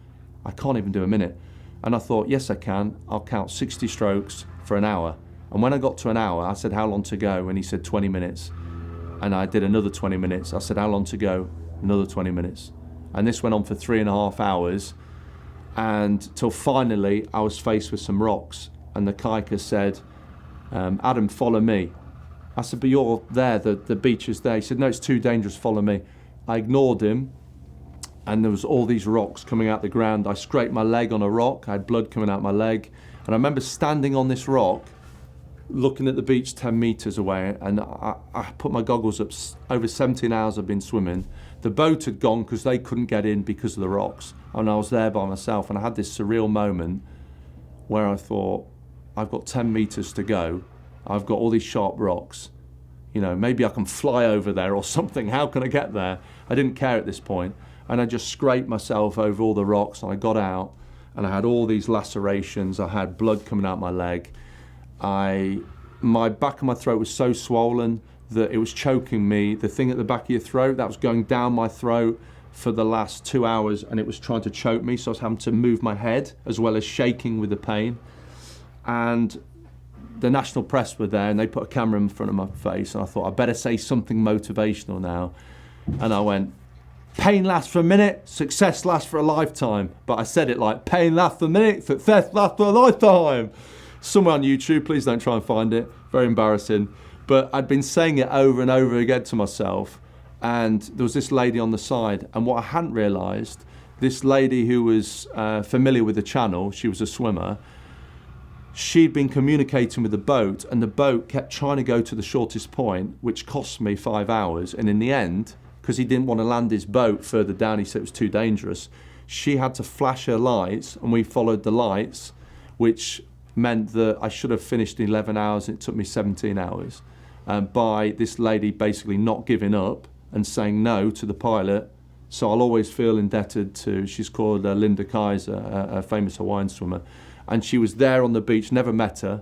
I can't even do a minute. And I thought, yes, I can. I'll count 60 strokes for an hour. And when I got to an hour, I said, how long to go? And he said, 20 minutes. And I did another 20 minutes. I said, how long to go? Another 20 minutes. And this went on for 3.5 hours. And till finally, I was faced with some rocks. And the kaika said, Adam, follow me. I said, but you're there, the beach is there. He said, no, it's too dangerous, follow me. I ignored him, and there was all these rocks coming out the ground. I scraped my leg on a rock, I had blood coming out my leg. And I remember standing on this rock, looking at the beach 10 metres away, and I put my goggles up. Over 17 hours I've been swimming. The boat had gone because they couldn't get in because of the rocks. And I was there by myself, and I had this surreal moment where I thought, I've got 10 metres to go. I've got all these sharp rocks. Maybe I can fly over there or something. How can I get there? I didn't care at this point. And I just scraped myself over all the rocks, and I got out, and I had all these lacerations. I had blood coming out my leg. My back of my throat was so swollen that it was choking me. The thing at the back of your throat, that was going down my throat for the last 2 hours, and it was trying to choke me. So I was having to move my head as well as shaking with the pain. And the national press were there, and they put a camera in front of my face, and I thought, I better say something motivational now. And I went, pain lasts for a minute, success lasts for a lifetime. But I said it like, pain lasts for a minute, success lasts for a lifetime. Somewhere on YouTube, please don't try and find it. Very embarrassing. But I'd been saying it over and over again to myself, and there was this lady on the side, and what I hadn't realised, this lady who was familiar with the channel, she was a swimmer, she'd been communicating with the boat, and the boat kept trying to go to the shortest point, which cost me 5 hours. And in the end, because he didn't want to land his boat further down, he said it was too dangerous, she had to flash her lights, and we followed the lights, which meant that I should have finished in 11 hours, and it took me 17 hours, by this lady basically not giving up and saying no to the pilot. So I'll always feel indebted to, she's called Linda Kaiser, a famous Hawaiian swimmer. And she was there on the beach, never met her.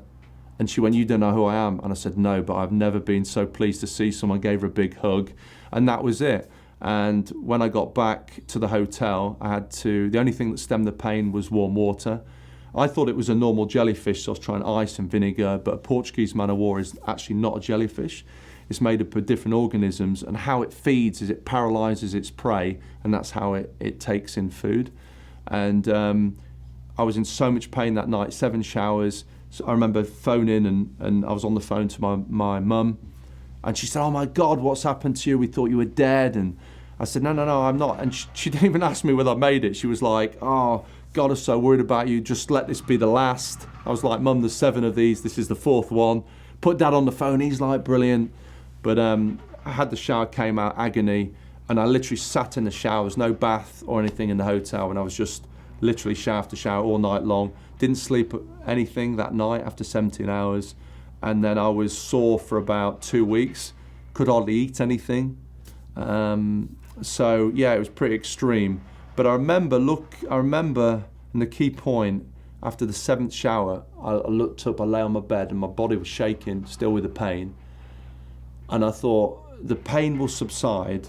And she went, "You don't know who I am?" And I said, "No, but I've never been so pleased to see someone." Gave her a big hug, and that was it. And when I got back to the hotel, the only thing that stemmed the pain was warm water. I thought it was a normal jellyfish, so I was trying ice and vinegar, but a Portuguese man-of-war is actually not a jellyfish. It's made up of different organisms, and how it feeds is it paralyses its prey, and that's how it takes in food. And I was in so much pain that night, 7 showers. So I remember phoning, and I was on the phone to my mum, and she said, "Oh my God, what's happened to you? We thought you were dead." And I said, no, I'm not. And she didn't even ask me whether I made it. She was like, "Oh, God, I'm so worried about you. Just let this be the last." I was like, "Mum, there's 7 of these. This is the 4th one." Put Dad on the phone. He's like, "Brilliant." But I had the shower, came out, agony. And I literally sat in the showers, no bath or anything in the hotel. And I was just literally shower after shower all night long. Didn't sleep anything that night after 17 hours. And then I was sore for about 2 weeks. Could hardly eat anything. So yeah, it was pretty extreme. But I remember, and the key point, after the 7th shower, I looked up, I lay on my bed, and my body was shaking, still with the pain. And I thought, the pain will subside,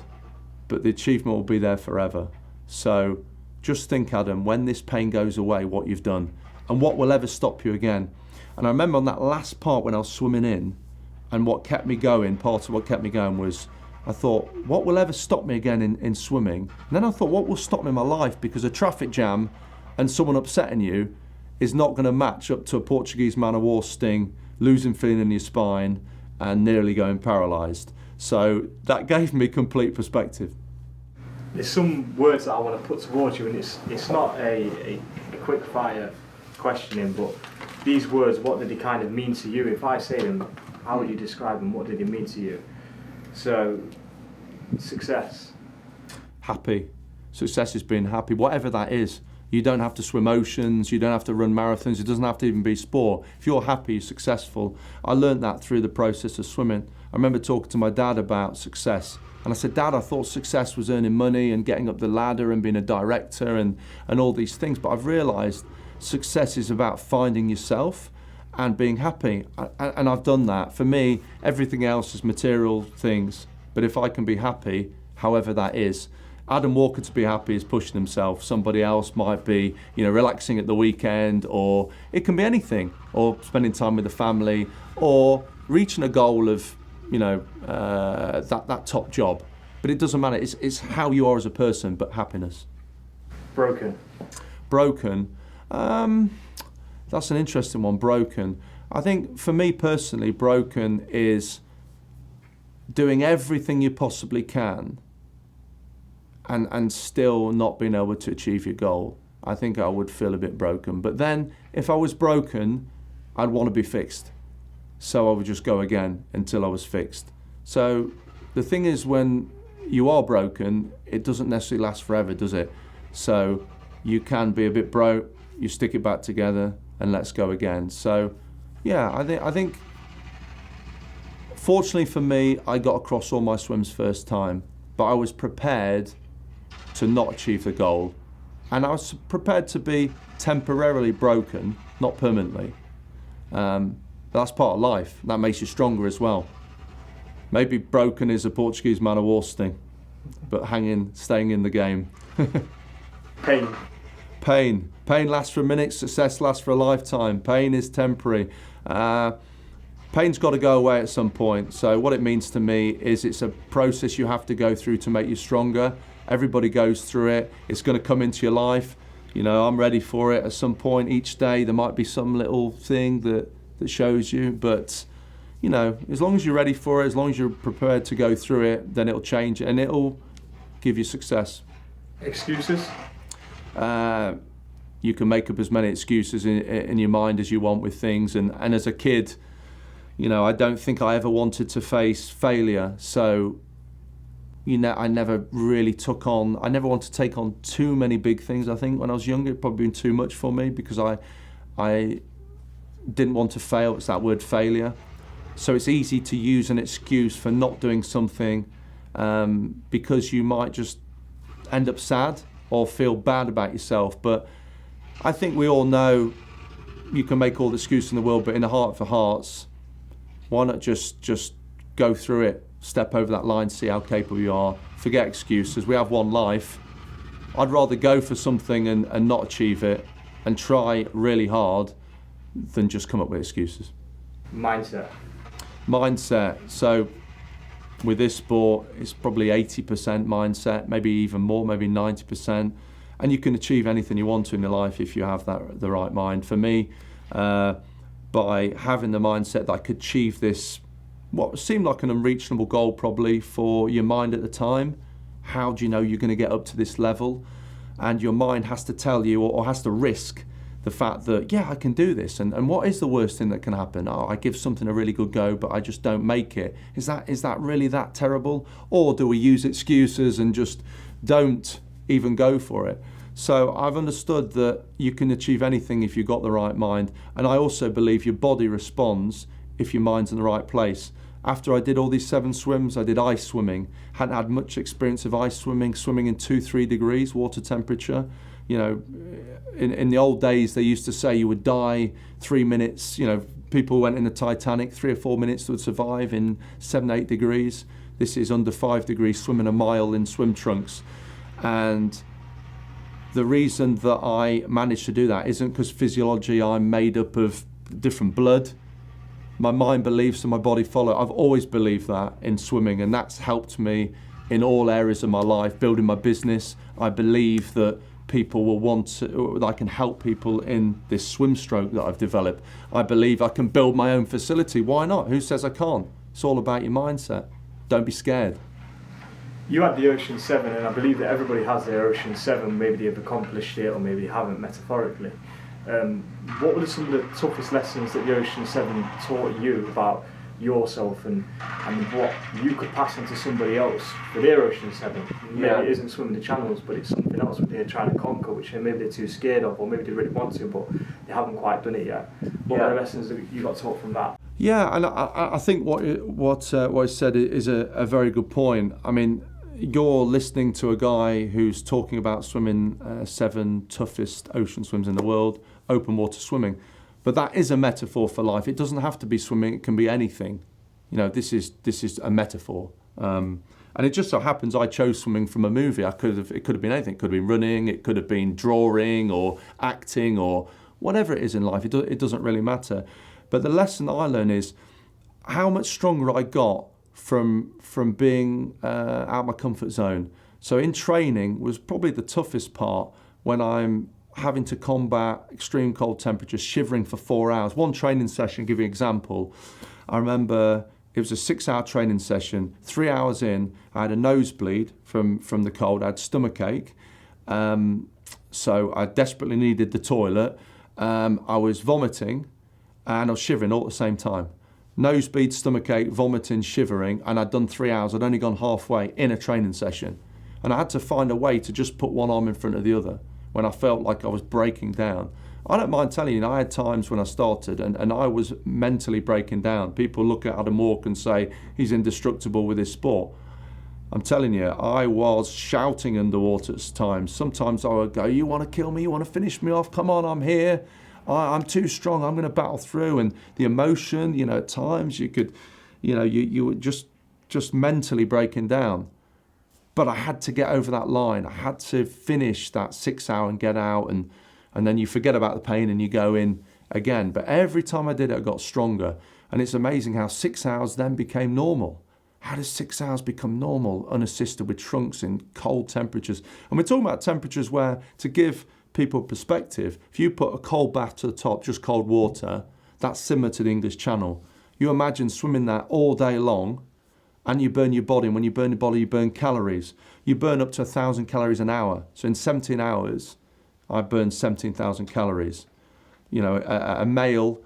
but the achievement will be there forever. So just think, Adam, when this pain goes away, what you've done, and what will ever stop you again. And I remember on that last part when I was swimming in, and what kept me going, part of what kept me going was, I thought, what will ever stop me again in swimming? And then I thought, what will stop me in my life? Because a traffic jam and someone upsetting you is not going to match up to a Portuguese man-of-war sting, losing feeling in your spine, and nearly going paralysed. So that gave me complete perspective. There's some words that I want to put towards you, and it's not a quick fire questioning, but these words, what did they kind of mean to you? If I say them, how would you describe them? What did they mean to you? So, success. Happy. Success is being happy, whatever that is. You don't have to swim oceans, you don't have to run marathons, it doesn't have to even be sport. If you're happy, you're successful. I learned that through the process of swimming. I remember talking to my dad about success. And I said, "Dad, I thought success was earning money and getting up the ladder and being a director and all these things. But I've realised success is about finding yourself and being happy." And I've done that. For me, everything else is material things. But if I can be happy, however that is, Adam Walker to be happy is pushing himself. Somebody else might be, relaxing at the weekend, or it can be anything, or spending time with the family, or reaching a goal of, that top job. But it doesn't matter. It's how you are as a person, but happiness. Broken. That's an interesting one. Broken. I think for me personally, broken is doing everything you possibly can and still not being able to achieve your goal. I think I would feel a bit broken. But then if I was broken, I'd want to be fixed. So I would just go again until I was fixed. So the thing is, when you are broken, it doesn't necessarily last forever, does it? So you can be a bit broke, you stick it back together, and let's go again. So yeah, I think fortunately for me, I got across all my swims first time, but I was prepared to not achieve the goal, and I was prepared to be temporarily broken, not permanently. That's part of life. That makes you stronger as well. Maybe broken is a Portuguese man-of-war sting, but staying in the game. Pain lasts for a minute, success lasts for a lifetime. Pain is temporary. Pain's got to go away at some point. So what it means to me is it's a process you have to go through to make you stronger. Everybody goes through it. It's going to come into your life. I'm ready for it at some point each day. There might be some little thing that shows you, but as long as you're ready for it, as long as you're prepared to go through it, then it'll change and it'll give you success. Excuses? You can make up as many excuses in your mind as you want with things, and as a kid, I don't think I ever wanted to face failure, so I never wanted to take on too many big things. I think when I was younger, it probably been too much for me because I didn't want to fail. It's that word failure. So it's easy to use an excuse for not doing something because you might just end up sad or feel bad about yourself. But I think we all know you can make all the excuse in the world, but in the heart of hearts, why not just go through it, step over that line, see how capable you are, forget excuses. We have one life. I'd rather go for something and not achieve it and try really hard than just come up with excuses. Mindset. So with this sport, it's probably 80% mindset, maybe even more, maybe 90%. And you can achieve anything you want to in your life if you have the right mind. For me, by having the mindset that I could achieve this, what seemed like an unreachable goal probably for your mind at the time. How do you know you're going to get up to this level? And your mind has to tell you, or has to risk the fact that, yeah, I can do this. And what is the worst thing that can happen? Oh, I give something a really good go, but I just don't make it. Is that really that terrible? Or do we use excuses and just don't even go for it? So I've understood that you can achieve anything if you've got the right mind. And I also believe your body responds if your mind's in the right place. After I did all these 7 swims, I did ice swimming. Hadn't had much experience of ice swimming in 2-3 degrees water temperature. You know, in the old days, they used to say you would die 3 minutes. You know, people went in the Titanic, 3 or 4 minutes would survive in 7-8 degrees. This is under 5 degrees, swimming a mile in swim trunks. And the reason that I managed to do that isn't because physiology, I'm made up of different blood. My mind believes and my body follows. I've always believed that in swimming, and that's helped me in all areas of my life, building my business. I believe that people will want to, that I can help people in this swim stroke that I've developed. I believe I can build my own facility. Why not? Who says I can't? It's all about your mindset. Don't be scared. You had the Ocean 7, and I believe that everybody has their Ocean 7. Maybe they've accomplished it, or maybe they haven't, metaphorically. What were some of the toughest lessons that the Ocean 7 taught you about yourself and what you could pass on to somebody else for their Ocean 7? Maybe it isn't swimming the channels, but it's something else that they're trying to conquer, which maybe they're too scared of, or maybe they really want to, but they haven't quite done it yet. What are the lessons that you got taught from that? Yeah, and I think what I said is a very good point. I mean, you're listening to a guy who's talking about swimming 7 toughest ocean swims in the world, open water swimming. But that is a metaphor for life. It doesn't have to be swimming, it can be anything. You know, this is a metaphor. And it just so happens I chose swimming from a movie. It could have been anything. It could have been running, it could have been drawing or acting or whatever it is in life. It doesn't really matter. But the lesson that I learned is how much stronger I got from being out of my comfort zone. So in training was probably the toughest part, when I'm having to combat extreme cold temperatures, shivering for 4 hours. One training session, give you an example. I remember it was a 6-hour training session. 3 hours in, I had a nosebleed from the cold. I had stomachache. So I desperately needed the toilet. I was vomiting and I was shivering all at the same time. Nosebleed, stomachache, vomiting, shivering, and I'd done 3 hours. I'd only gone halfway in a training session. And I had to find a way to just put one arm in front of the other when I felt like I was breaking down. I don't mind telling you, I had times when I started and I was mentally breaking down. People look at Adam Walk and say, he's indestructible with his sport. I'm telling you, I was shouting underwater at times. Sometimes I would go, you want to kill me? You want to finish me off? Come on, I'm here. I'm too strong. I'm going to battle through. And the emotion, you know, at times you could, you were just mentally breaking down. But I had to get over that line. I had to finish that 6 hour and get out, and then you forget about the pain and you go in again. But every time I did it, I got stronger. And it's amazing how 6 hours then became normal. How does 6 hours become normal, unassisted with trunks in cold temperatures? And we're talking about temperatures where, to give people perspective, if you put a cold bath to the top, just cold water, that's similar to the English Channel. You imagine swimming that all day long, and you burn your body. And when you burn your body, you burn calories. You burn up to 1,000 calories an hour. So in 17 hours, I burned 17,000 calories. You know, a male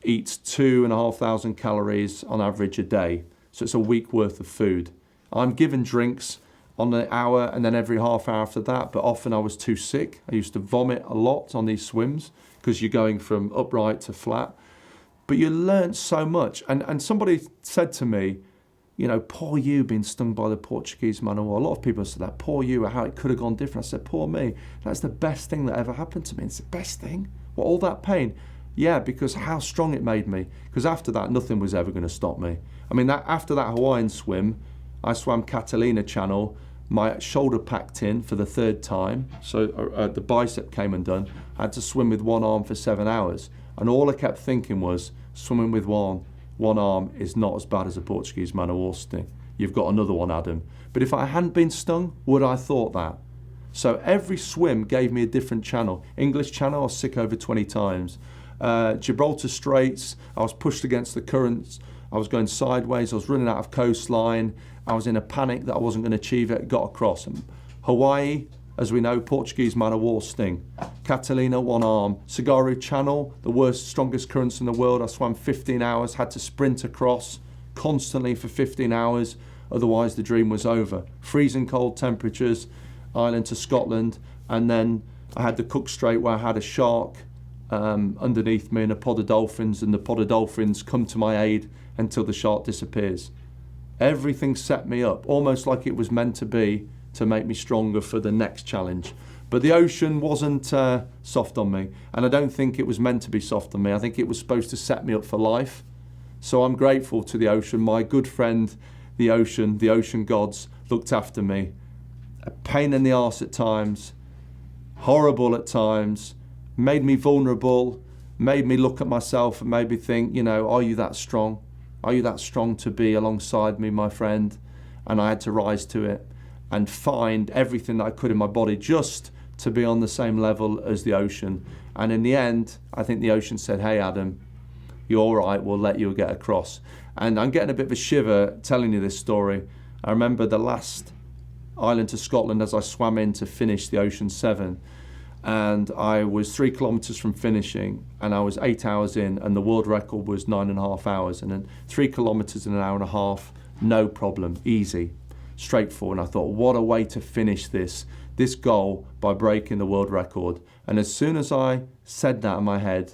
eats 2,500 calories on average a day. So it's a week worth of food. I'm given drinks on an hour and then every half hour after that, but often I was too sick. I used to vomit a lot on these swims because you're going from upright to flat. But you learn so much. And somebody said to me, you know, poor you being stung by the Portuguese man. Or a lot of people said that, poor you, how it could have gone different. I said, poor me. That's the best thing that ever happened to me. It's the best thing. Well, all that pain. Yeah, because how strong it made me. Because after that, nothing was ever going to stop me. I mean, after that Hawaiian swim, I swam Catalina Channel. My shoulder packed in for the third time, so the bicep came undone. I had to swim with one arm for 7 hours. And all I kept thinking was, swimming with one arm is not as bad as a Portuguese man of war sting. You've got another one, Adam. But if I hadn't been stung, would I have thought that? So every swim gave me a different channel. English Channel, I was sick over 20 times. Gibraltar Straits, I was pushed against the currents. I was going sideways, I was running out of coastline. I was in a panic that I wasn't going to achieve it, got across. And Hawaii, as we know, Portuguese man of war sting. Catalina, one arm. Sagaru Channel, the worst, strongest currents in the world. I swam 15 hours, had to sprint across constantly for 15 hours. Otherwise the dream was over. Freezing cold temperatures, island to Scotland. And then I had the Cook Strait where I had a shark underneath me and a pod of dolphins, and the pod of dolphins come to my aid until the shark disappears. Everything set me up, almost like it was meant to be, to make me stronger for the next challenge. But the ocean wasn't soft on me, and I don't think it was meant to be soft on me. I think it was supposed to set me up for life. So I'm grateful to the ocean. My good friend, the ocean gods looked after me. A pain in the arse at times, horrible at times, made me vulnerable, made me look at myself and made me think, are you that strong? Are you that strong to be alongside me, my friend? And I had to rise to it and find everything that I could in my body just to be on the same level as the ocean. And in the end, I think the ocean said, hey, Adam, you're all right, we'll let you get across. And I'm getting a bit of a shiver telling you this story. I remember the last island to Scotland as I swam in to finish the Ocean 7. And I was 3 kilometres from finishing, and I was 8 hours in, and the world record was 9.5 hours. And then 3 kilometres in an hour and a half, no problem, easy, straightforward. And I thought, what a way to finish this goal by breaking the world record. And as soon as I said that in my head,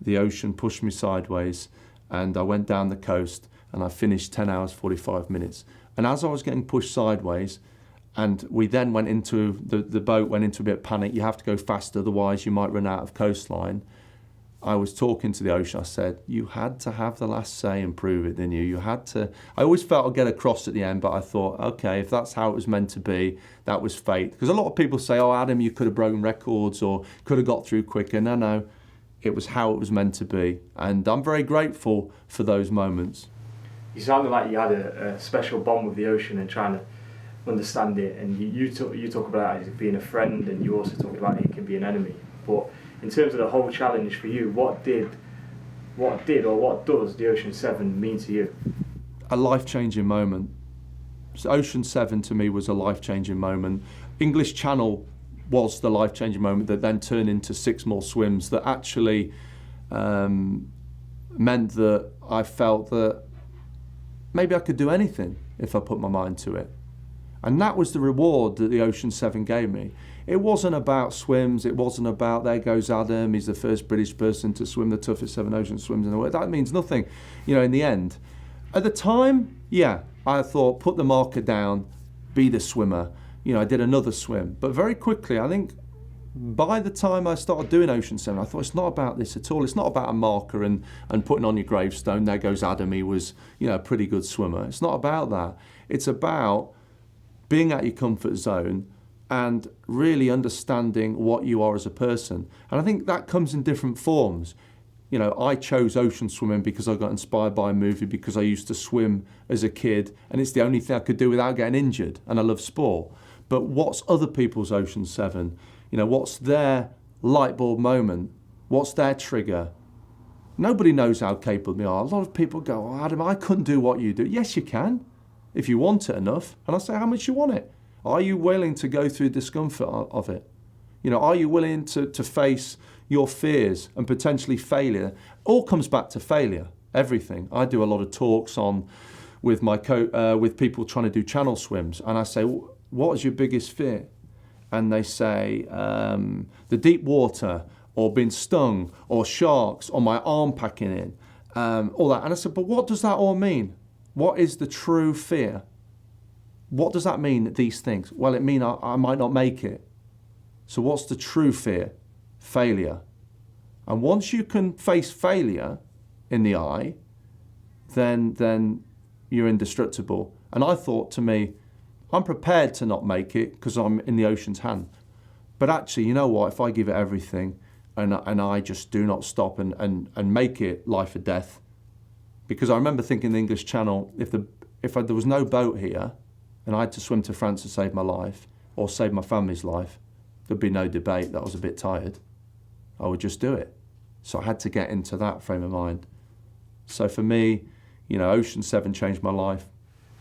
the ocean pushed me sideways, and I went down the coast, and I finished 10 hours, 45 minutes. And as I was getting pushed sideways, and we then went into, the boat went into a bit of panic. You have to go faster, otherwise you might run out of coastline. I was talking to the ocean. I said, you had to have the last say and prove it, didn't you? You had to. I always felt I'd get across at the end, but I thought, okay, if that's how it was meant to be, that was fate. Because a lot of people say, oh, Adam, you could have broken records or could have got through quicker. No, it was how it was meant to be. And I'm very grateful for those moments. You sounded like you had a special bond with the ocean and trying to understand it, and you talk about it as being a friend, and you also talk about it can be an enemy. But in terms of the whole challenge for you, what does the Ocean 7 mean to you? A life-changing moment. So Ocean 7 to me was a life-changing moment. English Channel was the life-changing moment that then turned into 6 more swims that actually meant that I felt that maybe I could do anything if I put my mind to it. And that was the reward that the Ocean 7 gave me. It wasn't about swims, it wasn't about, there goes Adam, he's the first British person to swim the toughest 7 ocean swims in the world. That means nothing, in the end. At the time, yeah, I thought, put the marker down, be the swimmer. I did another swim. But very quickly, I think, by the time I started doing Ocean 7, I thought, it's not about this at all. It's not about a marker and putting on your gravestone, there goes Adam, he was, a pretty good swimmer. It's not about that. It's about being at your comfort zone and really understanding what you are as a person. And I think that comes in different forms. I chose ocean swimming because I got inspired by a movie, because I used to swim as a kid, and it's the only thing I could do without getting injured, and I love sport. But what's other people's Ocean 7? What's their light bulb moment? What's their trigger? Nobody knows how capable they are. A lot of people go, oh, Adam, I couldn't do what you do. Yes, you can, if you want it enough. And I say, how much you want it? Are you willing to go through the discomfort of it? Are you willing to face your fears and potentially failure? All comes back to failure, everything. I do a lot of talks with with people trying to do channel swims, and I say, what is your biggest fear? And they say, the deep water, or being stung, or sharks, or my arm packing in, all that. And I said, but what does that all mean? What is the true fear? What does that mean, these things? Well, it means I might not make it. So what's the true fear? Failure. And once you can face failure in the eye, then you're indestructible. And I thought to me, I'm prepared to not make it because I'm in the ocean's hand. But actually, you know what? If I give it everything and I just do not stop and make it life or death, because I remember thinking the English Channel, if there was no boat here and I had to swim to France to save my life or save my family's life, there'd be no debate that I was a bit tired. I would just do it. So I had to get into that frame of mind. So for me, Ocean 7 changed my life.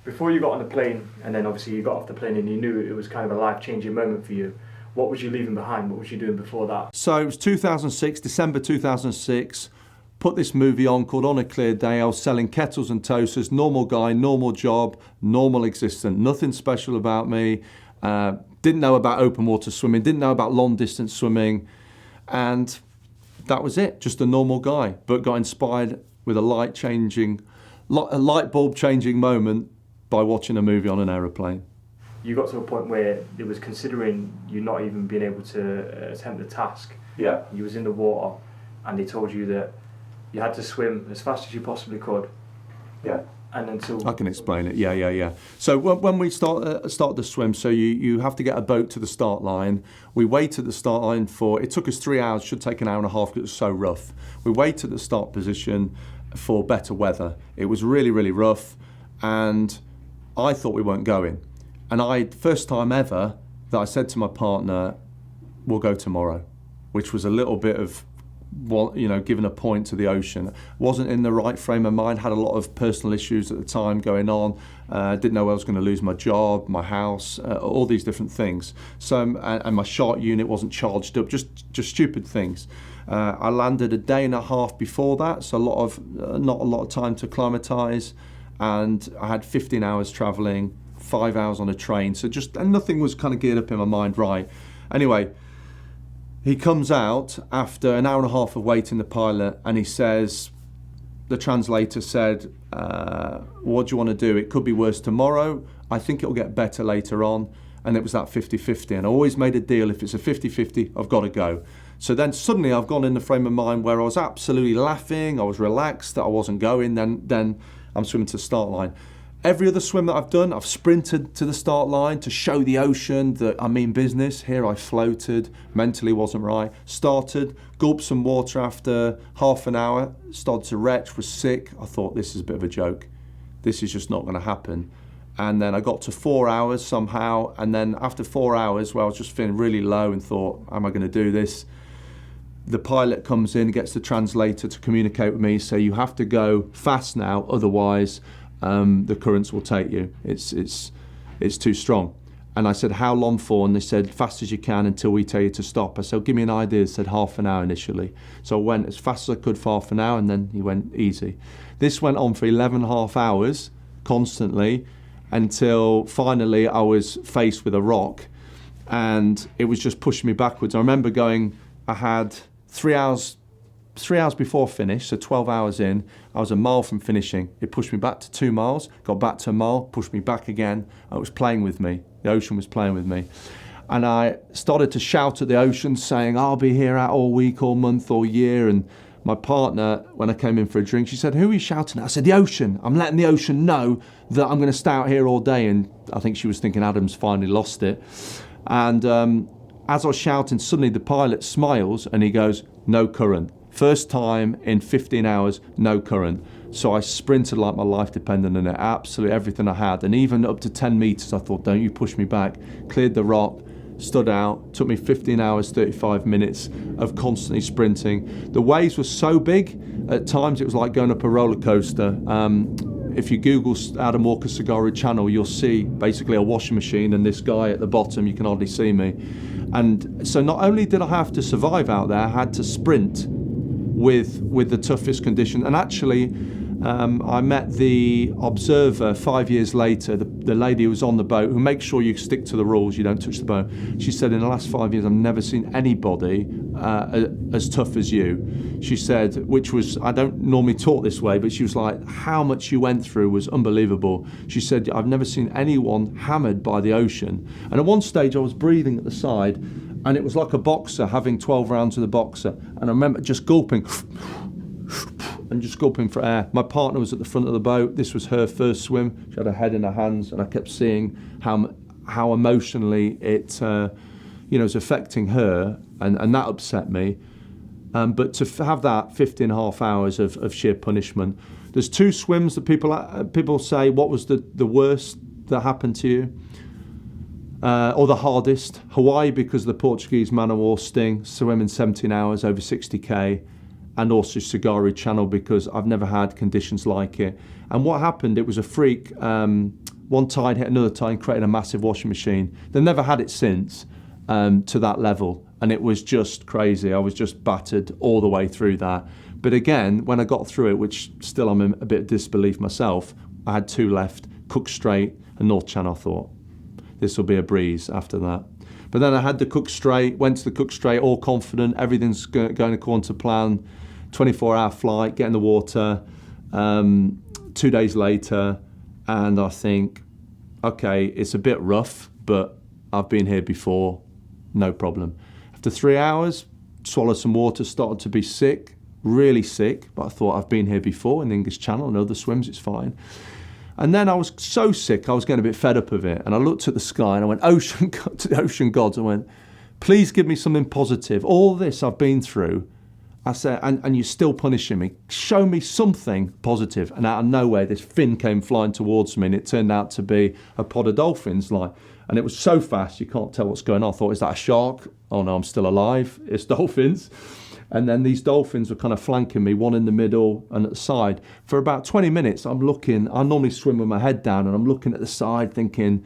Before you got on the plane, and then obviously you got off the plane and you knew it was kind of a life-changing moment for you, what was you leaving behind? What was you doing before that? So it was 2006, December 2006, put this movie on called On a Clear Day. I was selling kettles and toasters, normal guy, normal job, normal existence, nothing special about me. Didn't know about open water swimming, didn't know about long distance swimming, and that was it, just a normal guy, but got inspired with a light bulb changing moment by watching a movie on an aeroplane. You got to a point where it was considering you not even being able to attempt the task. Yeah. You was in the water and they told you that you had to swim as fast as you possibly could. Yeah. And until I can explain it. Yeah. So when we start the swim, so you have to get a boat to the start line. We wait at the start line it took us 3 hours, should take an hour and a half because it was so rough. We wait at the start position for better weather. It was really, really rough and I thought we weren't going. And first time ever that I said to my partner, we'll go tomorrow, which was a little bit of, giving a point to the ocean. Wasn't in the right frame of mind, had a lot of personal issues at the time going on, didn't know I was going to lose my job, my house, all these different things. So, and my shark unit wasn't charged up, just stupid things. I landed a day and a half before that, so not a lot of time to acclimatise, and I had 15 hours travelling, 5 hours on a train, and nothing was kind of geared up in my mind right. Anyway, he comes out after an hour and a half of waiting, the pilot, and he says, the translator said, what do you want to do? It could be worse tomorrow. I think it'll get better later on. And it was that 50-50. And I always made a deal, if it's a 50-50, I've got to go. So then suddenly I've gone in the frame of mind where I was absolutely laughing, I was relaxed that I wasn't going, then I'm swimming to the start line. Every other swim that I've done, I've sprinted to the start line to show the ocean that I mean business. Here I floated, mentally wasn't right. Started, gulped some water after half an hour, started to retch, was sick. I thought, this is a bit of a joke. This is just not going to happen. And then I got to 4 hours somehow. And then after 4 hours, where I was just feeling really low and thought, am I going to do this? The pilot comes in, gets the translator to communicate with me, say you have to go fast now, otherwise the currents will take you. It's too strong. And I said, how long for? And they said, fast as you can until we tell you to stop. I said, give me an idea. They said half an hour initially. So I went as fast as I could for half an hour, and then he went easy. This went on for 11 and a half hours constantly until finally I was faced with a rock and it was just pushing me backwards. I remember I had 3 hours before finish, so 12 hours in, I was a mile from finishing. It pushed me back to 2 miles, got back to a mile, pushed me back again. It was playing with me. The ocean was playing with me. And I started to shout at the ocean saying, I'll be here out all week, all month, all year. And my partner, when I came in for a drink, she said, who are you shouting at? I said, the ocean. I'm letting the ocean know that I'm going to stay out here all day. And I think she was thinking Adam's finally lost it. And as I was shouting, suddenly the pilot smiles and he goes, no current. First time in 15 hours, no current. So I sprinted like my life depended on it, absolutely everything I had. And even up to 10 metres, I thought, don't you push me back. Cleared the rock, stood out. Took me 15 hours, 35 minutes of constantly sprinting. The waves were so big, at times it was like going up a roller coaster. If you Google Adam Walker Cigar Channel, you'll see basically a washing machine and this guy at the bottom, you can hardly see me. And so not only did I have to survive out there, I had to sprint with the toughest condition. And actually, I met the observer 5 years later, the lady who was on the boat, who makes sure you stick to the rules, you don't touch the boat. She said, in the last 5 years, I've never seen anybody as tough as you. She said, which was, I don't normally talk this way, but she was like, how much you went through was unbelievable. She said, I've never seen anyone hammered by the ocean. And at one stage, I was breathing at the side, And it was like a boxer having 12 rounds with a boxer. And I remember just gulping and just gulping for air. My partner was at the front of the boat. This was her first swim. She had her head in her hands, and I kept seeing how emotionally it was affecting her, and that upset me. But to have that 15.5 hours of sheer punishment. There's 2 swims that people say, what was the worst that happened to you? Or the hardest? Hawaii, because of the Portuguese man o' war sting, swimming 17 hours over 60k, and also Tsugaru Channel, because I've never had conditions like it. And what happened, it was a freak. One tide hit another tide and created a massive washing machine. They've never had it since to that level, and it was just crazy. I was just battered all the way through that. But again, when I got through it, which still I'm in a bit of disbelief myself, I had 2 left, Cook Strait and North Channel. I thought, this will be a breeze after that. But then I had the Cook Strait, went to the Cook Strait, all confident, everything's going according to plan, 24-hour flight, get in the water, 2 days later, and I think, okay, it's a bit rough, but I've been here before, no problem. After 3 hours, swallowed some water, started to be sick, really sick, but I thought I've been here before in the English Channel and other swims, it's fine. And then I was so sick, I was getting a bit fed up of it. And I looked at the sky and I went, to the ocean gods, I went, please give me something positive. All this I've been through, I said, and you're still punishing me. Show me something positive. And out of nowhere, this fin came flying towards me, and it turned out to be a pod of dolphins. And it was so fast, you can't tell what's going on. I thought, is that a shark? Oh no, I'm still alive. It's dolphins. And then these dolphins were kind of flanking me, one in the middle and at the side. For about 20 minutes, I'm looking. I normally swim with my head down, and I'm looking at the side thinking,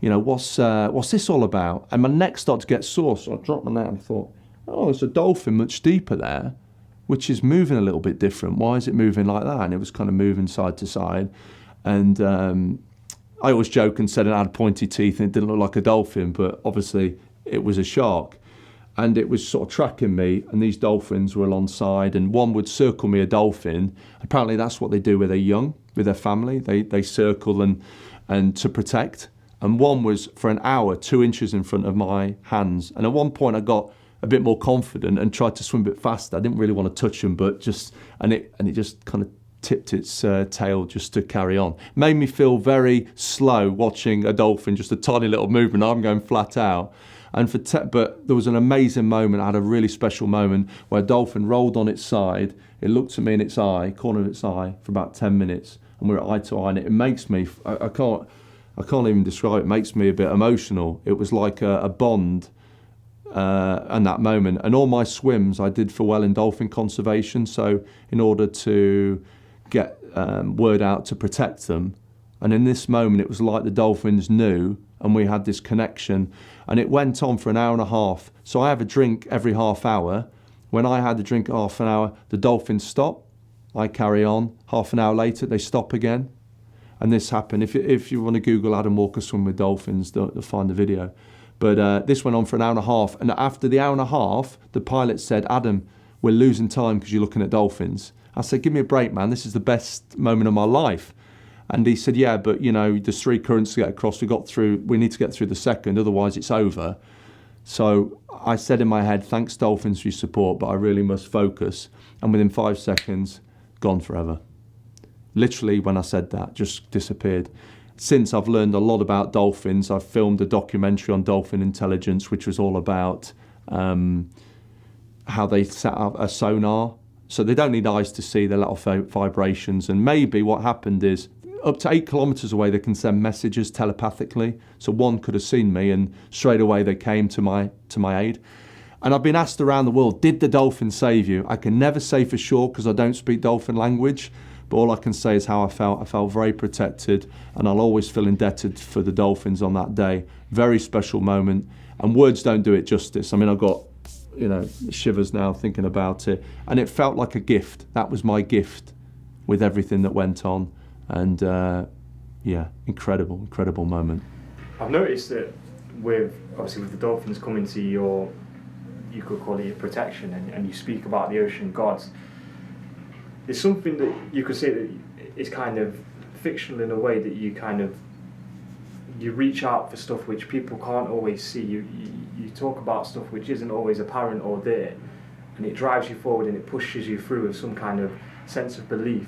what's this all about? And my neck started to get sore, so I dropped my net and thought, oh, there's a dolphin much deeper there, which is moving a little bit different. Why is it moving like that? And it was kind of moving side to side. And I always joke and said it had pointy teeth and it didn't look like a dolphin, but obviously it was a shark. And it was sort of tracking me, and these dolphins were alongside, and one would circle me, a dolphin. Apparently that's what they do when they're young, with their family. They circle and to protect. And one was for an hour, 2 inches in front of my hands. And at one point I got a bit more confident and tried to swim a bit faster. I didn't really want to touch them, but it just kind of tipped its tail just to carry on. Made me feel very slow watching a dolphin, just a tiny little movement. I'm going flat out. But there was an amazing moment. I had a really special moment where a dolphin rolled on its side. It looked at me in its eye, corner of its eye, for about 10 minutes, and we were eye to eye. And it makes me, I can't even describe it. It makes me a bit emotional. It was like a bond. And that moment, and all my swims I did for well in dolphin conservation. So in order to get word out to protect them, and in this moment it was like the dolphins knew, and we had this connection, and it went on for an hour and a half. So I have a drink every half hour. When I had the drink at half an hour, the dolphins stop, I carry on. Half an hour later they stop again, and this happened. If you want to Google Adam Walker swim with dolphins, they'll find the video. But this went on for an hour and a half. And after the hour and a half, the pilot said, Adam, we're losing time because you're looking at dolphins. I said, give me a break, man. This is the best moment of my life. And he said, yeah, but, there's 3 currents to get across. We need to get through the second, otherwise it's over. So I said in my head, thanks, dolphins, for your support, but I really must focus. And within 5 seconds, gone forever. Literally, when I said that, just disappeared. Since I've learned a lot about dolphins, I've filmed a documentary on dolphin intelligence, which was all about how they set up a sonar. So they don't need eyes to see, they let off vibrations. And maybe what happened is, up to 8 kilometres away, they can send messages telepathically. So one could have seen me, and straight away they came to my aid. And I've been asked around the world, did the dolphin save you? I can never say for sure because I don't speak dolphin language. But all I can say is how I felt. I felt very protected, and I'll always feel indebted for the dolphins on that day. Very special moment, and words don't do it justice. I mean, I've got, shivers now thinking about it, and it felt like a gift. That was my gift with everything that went on, and incredible moment. I've noticed that with the dolphins coming to you could call it your protection, and you speak about the ocean gods. There's something that you could say that is kind of fictional in a way, that you kind of you reach out for stuff which people can't always see. You talk about stuff which isn't always apparent or there, and it drives you forward and it pushes you through with some kind of sense of belief.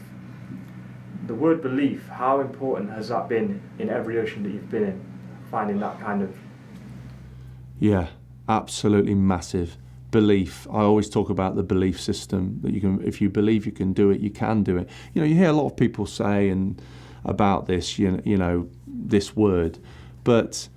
The word belief, how important has that been in every ocean that you've been in, finding that kind of... Yeah, absolutely massive. Belief. I always talk about the belief system, that you can, if you believe you can do it, you can do it. You know, you hear a lot of people say about this, you know, this word, but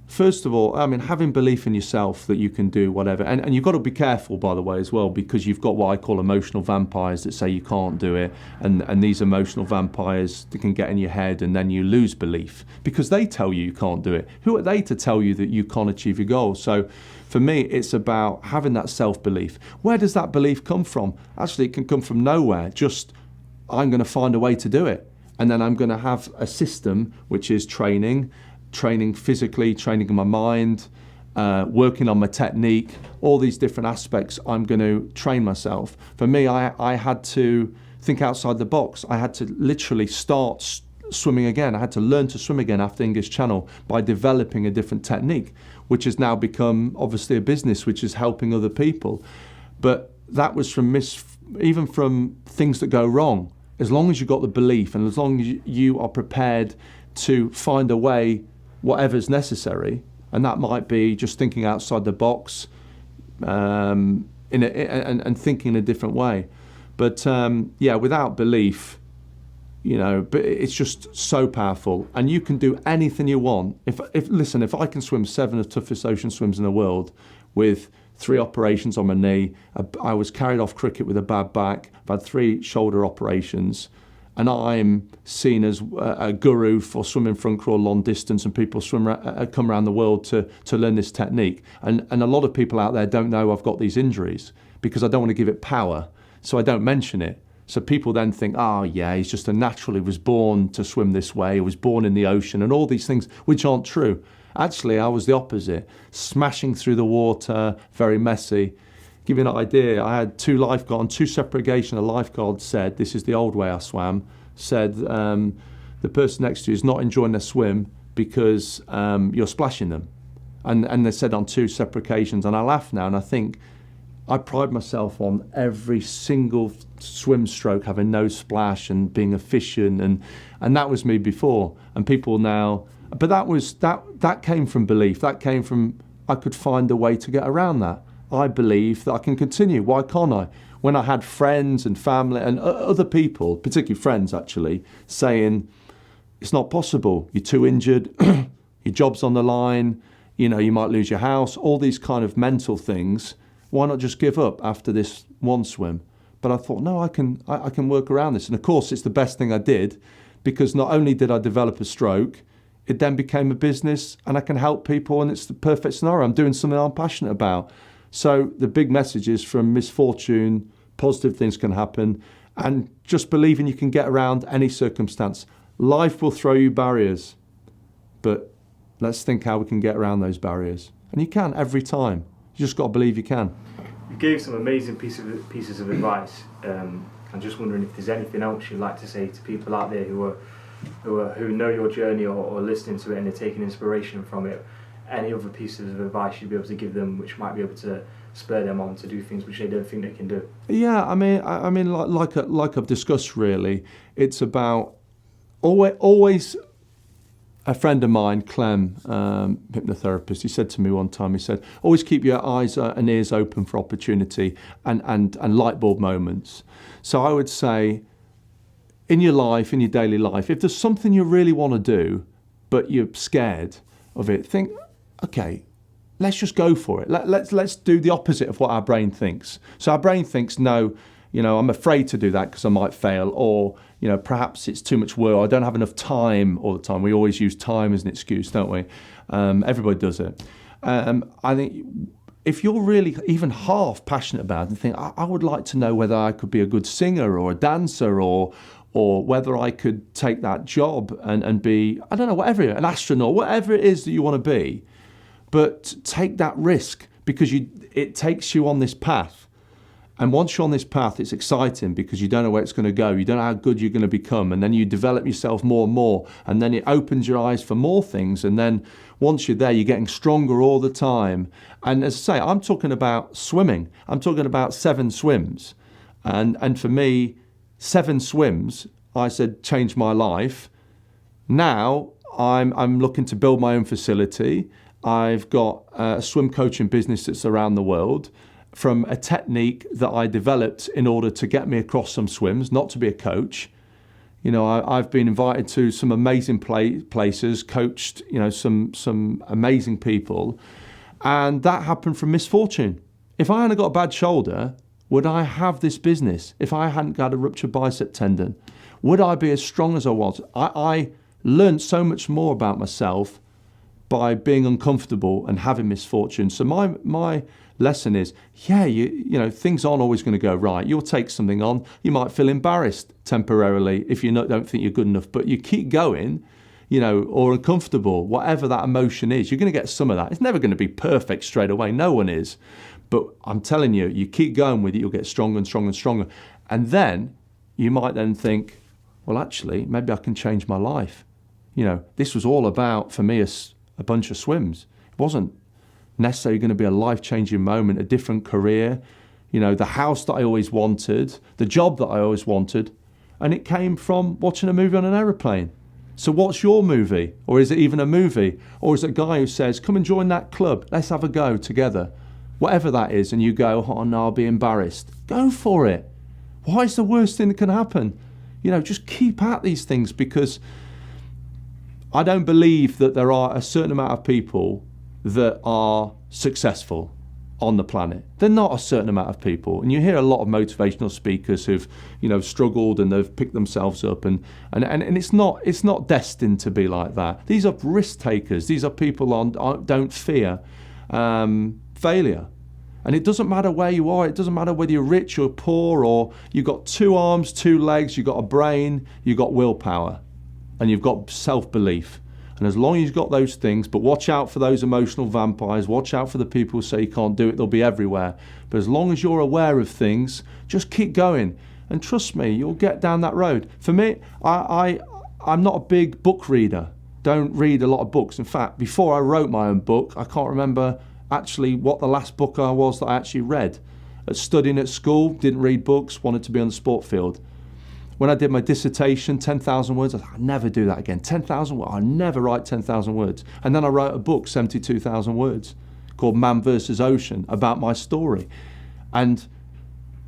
first of all, I mean, having belief in yourself that you can do whatever, and you've got to be careful, by the way, as well, because you've got what I call emotional vampires that say you can't do it, and these emotional vampires that can get in your head, and then you lose belief because they tell you can't do it. Who are they to tell you that you can't achieve your goals? So for me, it's about having that self-belief. Where does that belief come from? Actually, it can come from nowhere. Just, I'm going to find a way to do it. And then I'm going to have a system, which is training physically, training in my mind, working on my technique, all these different aspects. I'm going to train myself. For me, I had to think outside the box. I had to literally start swimming again. I had to learn to swim again after English Channel by developing a different technique, which has now become obviously a business, which is helping other people. But that was from even from things that go wrong. As long as you've got the belief, and as long as you are prepared to find a way, whatever's necessary, and that might be just thinking outside the box, and thinking in a different way. But without belief, you know, but it's just so powerful, and you can do anything you want. If I can swim 7 of the toughest ocean swims in the world with 3 operations on my knee, I was carried off cricket with a bad back, I've had 3 shoulder operations, and I'm seen as a guru for swimming front crawl long distance, and people come around the world to learn this technique. And a lot of people out there don't know I've got these injuries because I don't want to give it power, so I don't mention it. So people then think, oh yeah, he's just a natural, he was born to swim this way, he was born in the ocean, and all these things, which aren't true. Actually, I was the opposite, smashing through the water, very messy. Give you an idea, I had 2 lifeguards, on 2 separate occasions, a lifeguard said, this is the old way I swam, said the person next to you is not enjoying their swim because you're splashing them. And they said on 2 separate occasions, and I laugh now, and I think, I pride myself on every single swim stroke having no splash and being efficient, and that was me before. And people now, but that came from belief. That came from, I could find a way to get around that. I believe that I can continue. Why can't I? When I had friends and family and other people, particularly friends actually, saying, it's not possible, you're too injured, your job's on the line, you know, you might lose your house, all these kind of mental things. Why not just give up after this one swim? But I thought, no, I can work around this. And of course, it's the best thing I did, because not only did I develop a stroke, it then became a business, and I can help people, and it's the perfect scenario. I'm doing something I'm passionate about. So the big message is, from misfortune, positive things can happen, and just believing you can get around any circumstance. Life will throw you barriers, but let's think how we can get around those barriers. And you can every time. You just got to believe you can. You gave some amazing pieces of advice. I'm just wondering if there's anything else you'd like to say to people out there who know your journey or listening to it and are taking inspiration from it. Any other pieces of advice you'd be able to give them, which might be able to spur them on to do things which they don't think they can do? Yeah, I mean, like I've discussed, really, it's about always. A friend of mine, Clem, hypnotherapist, he said to me one time, he said, always keep your eyes and ears open for opportunity and light bulb moments. So I would say, in your life, in your daily life, if there's something you really want to do, but you're scared of it, think, okay, let's just go for it. Let's do the opposite of what our brain thinks. So our brain thinks, no, you know, I'm afraid to do that because I might fail, or, you know, perhaps it's too much work, I don't have enough time all the time. We always use time as an excuse, don't we? Everybody does it. I think if you're really even half passionate about it, and think, I would like to know whether I could be a good singer or a dancer, or whether I could take that job and be, I don't know, whatever, an astronaut, whatever it is that you want to be, but take that risk, because it takes you on this path. And once you're on this path, it's exciting because you don't know where it's going to go. You don't know how good you're going to become. And then you develop yourself more and more. And then it opens your eyes for more things. And then once you're there, you're getting stronger all the time. And as I say, I'm talking about swimming. I'm talking about 7 swims. And for me, 7 swims, I said, changed my life. Now I'm looking to build my own facility. I've got a swim coaching business that's around the world, from a technique that I developed in order to get me across some swims, not to be a coach. You know, I've been invited to some amazing places, coached, you know, some amazing people, and that happened from misfortune. If I hadn't got a bad shoulder, would I have this business? If I hadn't got a ruptured bicep tendon, would I be as strong as I was? I learned so much more about myself by being uncomfortable and having misfortune. So my lesson is, you know, things aren't always going to go right. You'll take something on. You might feel embarrassed temporarily if you don't think you're good enough, but you keep going, you know, or uncomfortable, whatever that emotion is, you're going to get some of that. It's never going to be perfect straight away. No one is. But I'm telling you, you keep going with it, you'll get stronger and stronger and stronger. And then you might then think, well, actually, maybe I can change my life. You know, this was all about, for me, a bunch of swims. It wasn't necessarily going to be a life-changing moment, a different career, you know, the house that I always wanted, the job that I always wanted, and it came from watching a movie on an aeroplane. So what's your movie? Or is it even a movie? Or is it a guy who says, come and join that club, let's have a go together? Whatever that is, and you go, oh no, I'll be embarrassed. Go for it. Why is the worst thing that can happen? You know, just keep at these things, because I don't believe that there are a certain amount of people that are successful on the planet. They're not a certain amount of people. And you hear a lot of motivational speakers who've, you know, struggled and they've picked themselves up, and it's not destined to be like that. These are risk takers. These are people don't fear failure. And it doesn't matter where you are. It doesn't matter whether you're rich or poor, or you've got 2 arms, 2 legs, you've got a brain, you've got willpower, and you've got self-belief. And as long as you've got those things, but watch out for those emotional vampires, watch out for the people who say you can't do it, they'll be everywhere. But as long as you're aware of things, just keep going. And trust me, you'll get down that road. For me, I'm not a big book reader. Don't read a lot of books. In fact, before I wrote my own book, I can't remember actually what the last book was that I actually read. Studying at school, didn't read books, wanted to be on the sport field. When I did my dissertation, 10,000 words, I thought, I'd never do that again. 10,000 words, I'll never write 10,000 words. And then I wrote a book, 72,000 words, called Man vs. Ocean, about my story. And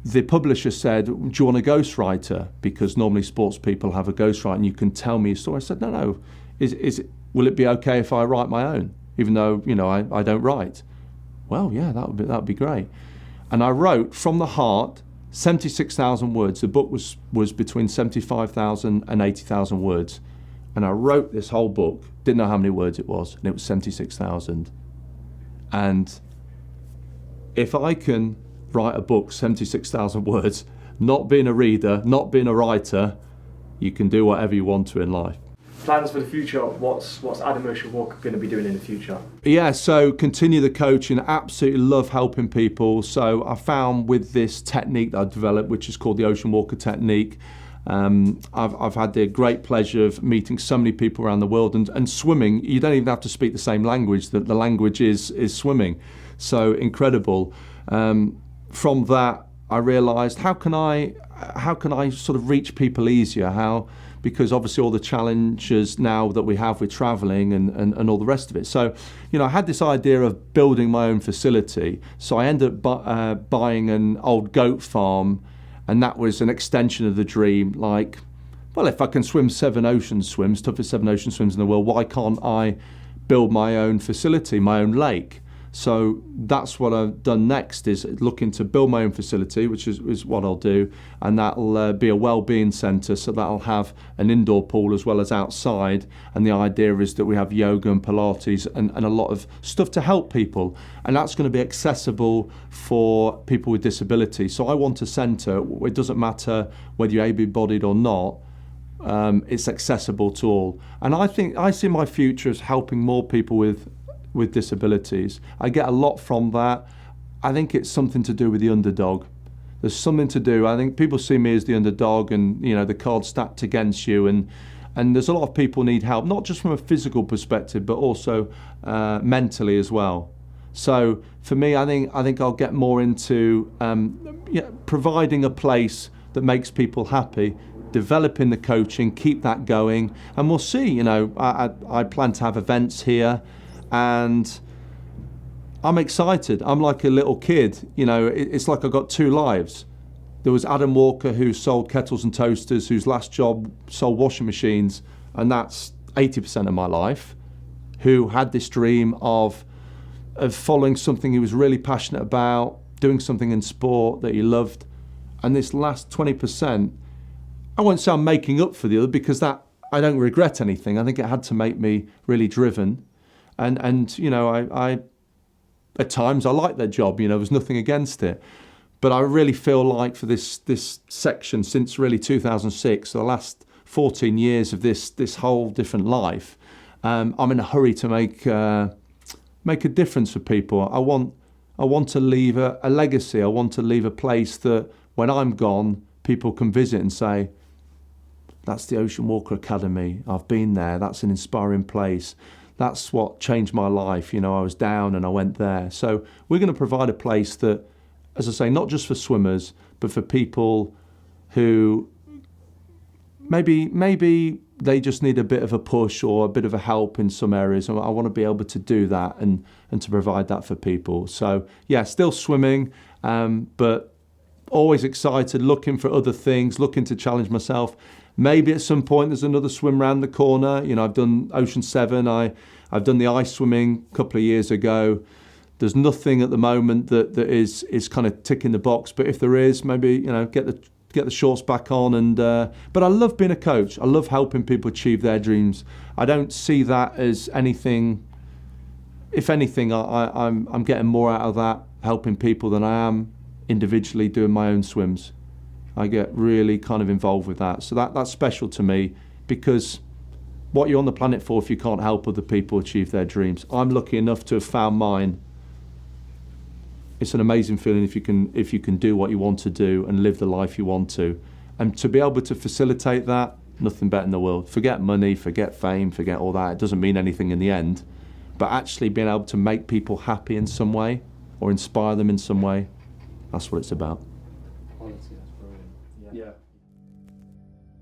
the publisher said, do you want a ghostwriter? Because normally sports people have a ghostwriter and you can tell me a story. I said, no. Will it be okay if I write my own? Even though, you know, I don't write. Well, yeah, that would be great. And I wrote from the heart 76,000 words. The book was between 75,000 and 80,000 words. And I wrote this whole book, didn't know how many words it was, and it was 76,000. And if I can write a book, 76,000 words, not being a reader, not being a writer, you can do whatever you want to in life. Plans for the future, what's Adam Walker going to be doing in the future? Yeah, so continue the coaching. Absolutely love helping people. So I found with this technique that I developed, which is called the Ocean Walker technique, I've had the great pleasure of meeting so many people around the world, and swimming, you don't even have to speak the same language. The language is swimming. So incredible. From that, I realised how can I sort of reach people easier? Because obviously all the challenges now that we have with travelling and all the rest of it. So, you know, I had this idea of building my own facility. So I ended up buying an old goat farm, and that was an extension of the dream. Like, well, if I can swim 7 ocean swims, toughest 7 ocean swims in the world, why can't I build my own facility, my own lake? So that's what I've done next, is looking to build my own facility, which is what I'll do, and that'll be a well-being centre, so that'll have an indoor pool as well as outside, and the idea is that we have yoga and Pilates and a lot of stuff to help people, and that's going to be accessible for people with disabilities. So I want a centre, it doesn't matter whether you're able-bodied or not, it's accessible to all. And I think I see my future as helping more people with disabilities. I get a lot from that. I think it's something to do with the underdog. There's something to do. I think people see me as the underdog, and you know, the cards stacked against you, and there's a lot of people need help, not just from a physical perspective, but also mentally as well. So for me, I think I'll get more into providing a place that makes people happy, developing the coaching, keep that going, and we'll see. You know, I plan to have events here, and I'm excited. I'm like a little kid. You know, it's like I've got two lives. There was Adam Walker, who sold kettles and toasters, whose last job sold washing machines, and that's 80% of my life, who had this dream of following something he was really passionate about, doing something in sport that he loved. And this last 20%, I won't say I'm making up for the other, because that I don't regret anything. I think it had to make me really driven. And you know, I at times I like that job, you know, there's nothing against it. But I really feel like for this section, since really 2006, the last 14 years of this whole different life, I'm in a hurry to make a difference for people. I want to leave a legacy. I want to leave a place that when I'm gone, people can visit and say, that's the Ocean Walker Academy. I've been there. That's an inspiring place. That's what changed my life. You know, I was down and I went there. So we're going to provide a place that, as I say, not just for swimmers, but for people who maybe they just need a bit of a push or a bit of a help in some areas. And I want to be able to do that and to provide that for people. So yeah, still swimming, but always excited, looking for other things, looking to challenge myself. Maybe at some point there's another swim round the corner. You know, I've done Ocean 7. I've done the ice swimming a couple of years ago. There's nothing at the moment that is kind of ticking the box. But if there is, maybe, you know, get the shorts back on. And but I love being a coach. I love helping people achieve their dreams. I don't see that as anything. If anything, I'm getting more out of that helping people than I am individually doing my own swims. I get really kind of involved with that. So that's special to me, because what you're on the planet for if you can't help other people achieve their dreams? I'm lucky enough to have found mine. It's an amazing feeling if you can do what you want to do and live the life you want to. And to be able to facilitate that, nothing better in the world. Forget money, forget fame, forget all that. It doesn't mean anything in the end. But actually being able to make people happy in some way or inspire them in some way, that's what it's about. Yeah.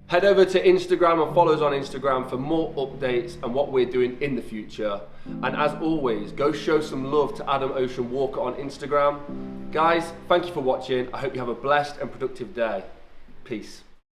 Head over to Instagram and follow us on Instagram for more updates and what we're doing in the future. And as always, go show some love to Adam Ocean Walker on Instagram. Guys, thank you for watching. I hope you have a blessed and productive day. Peace.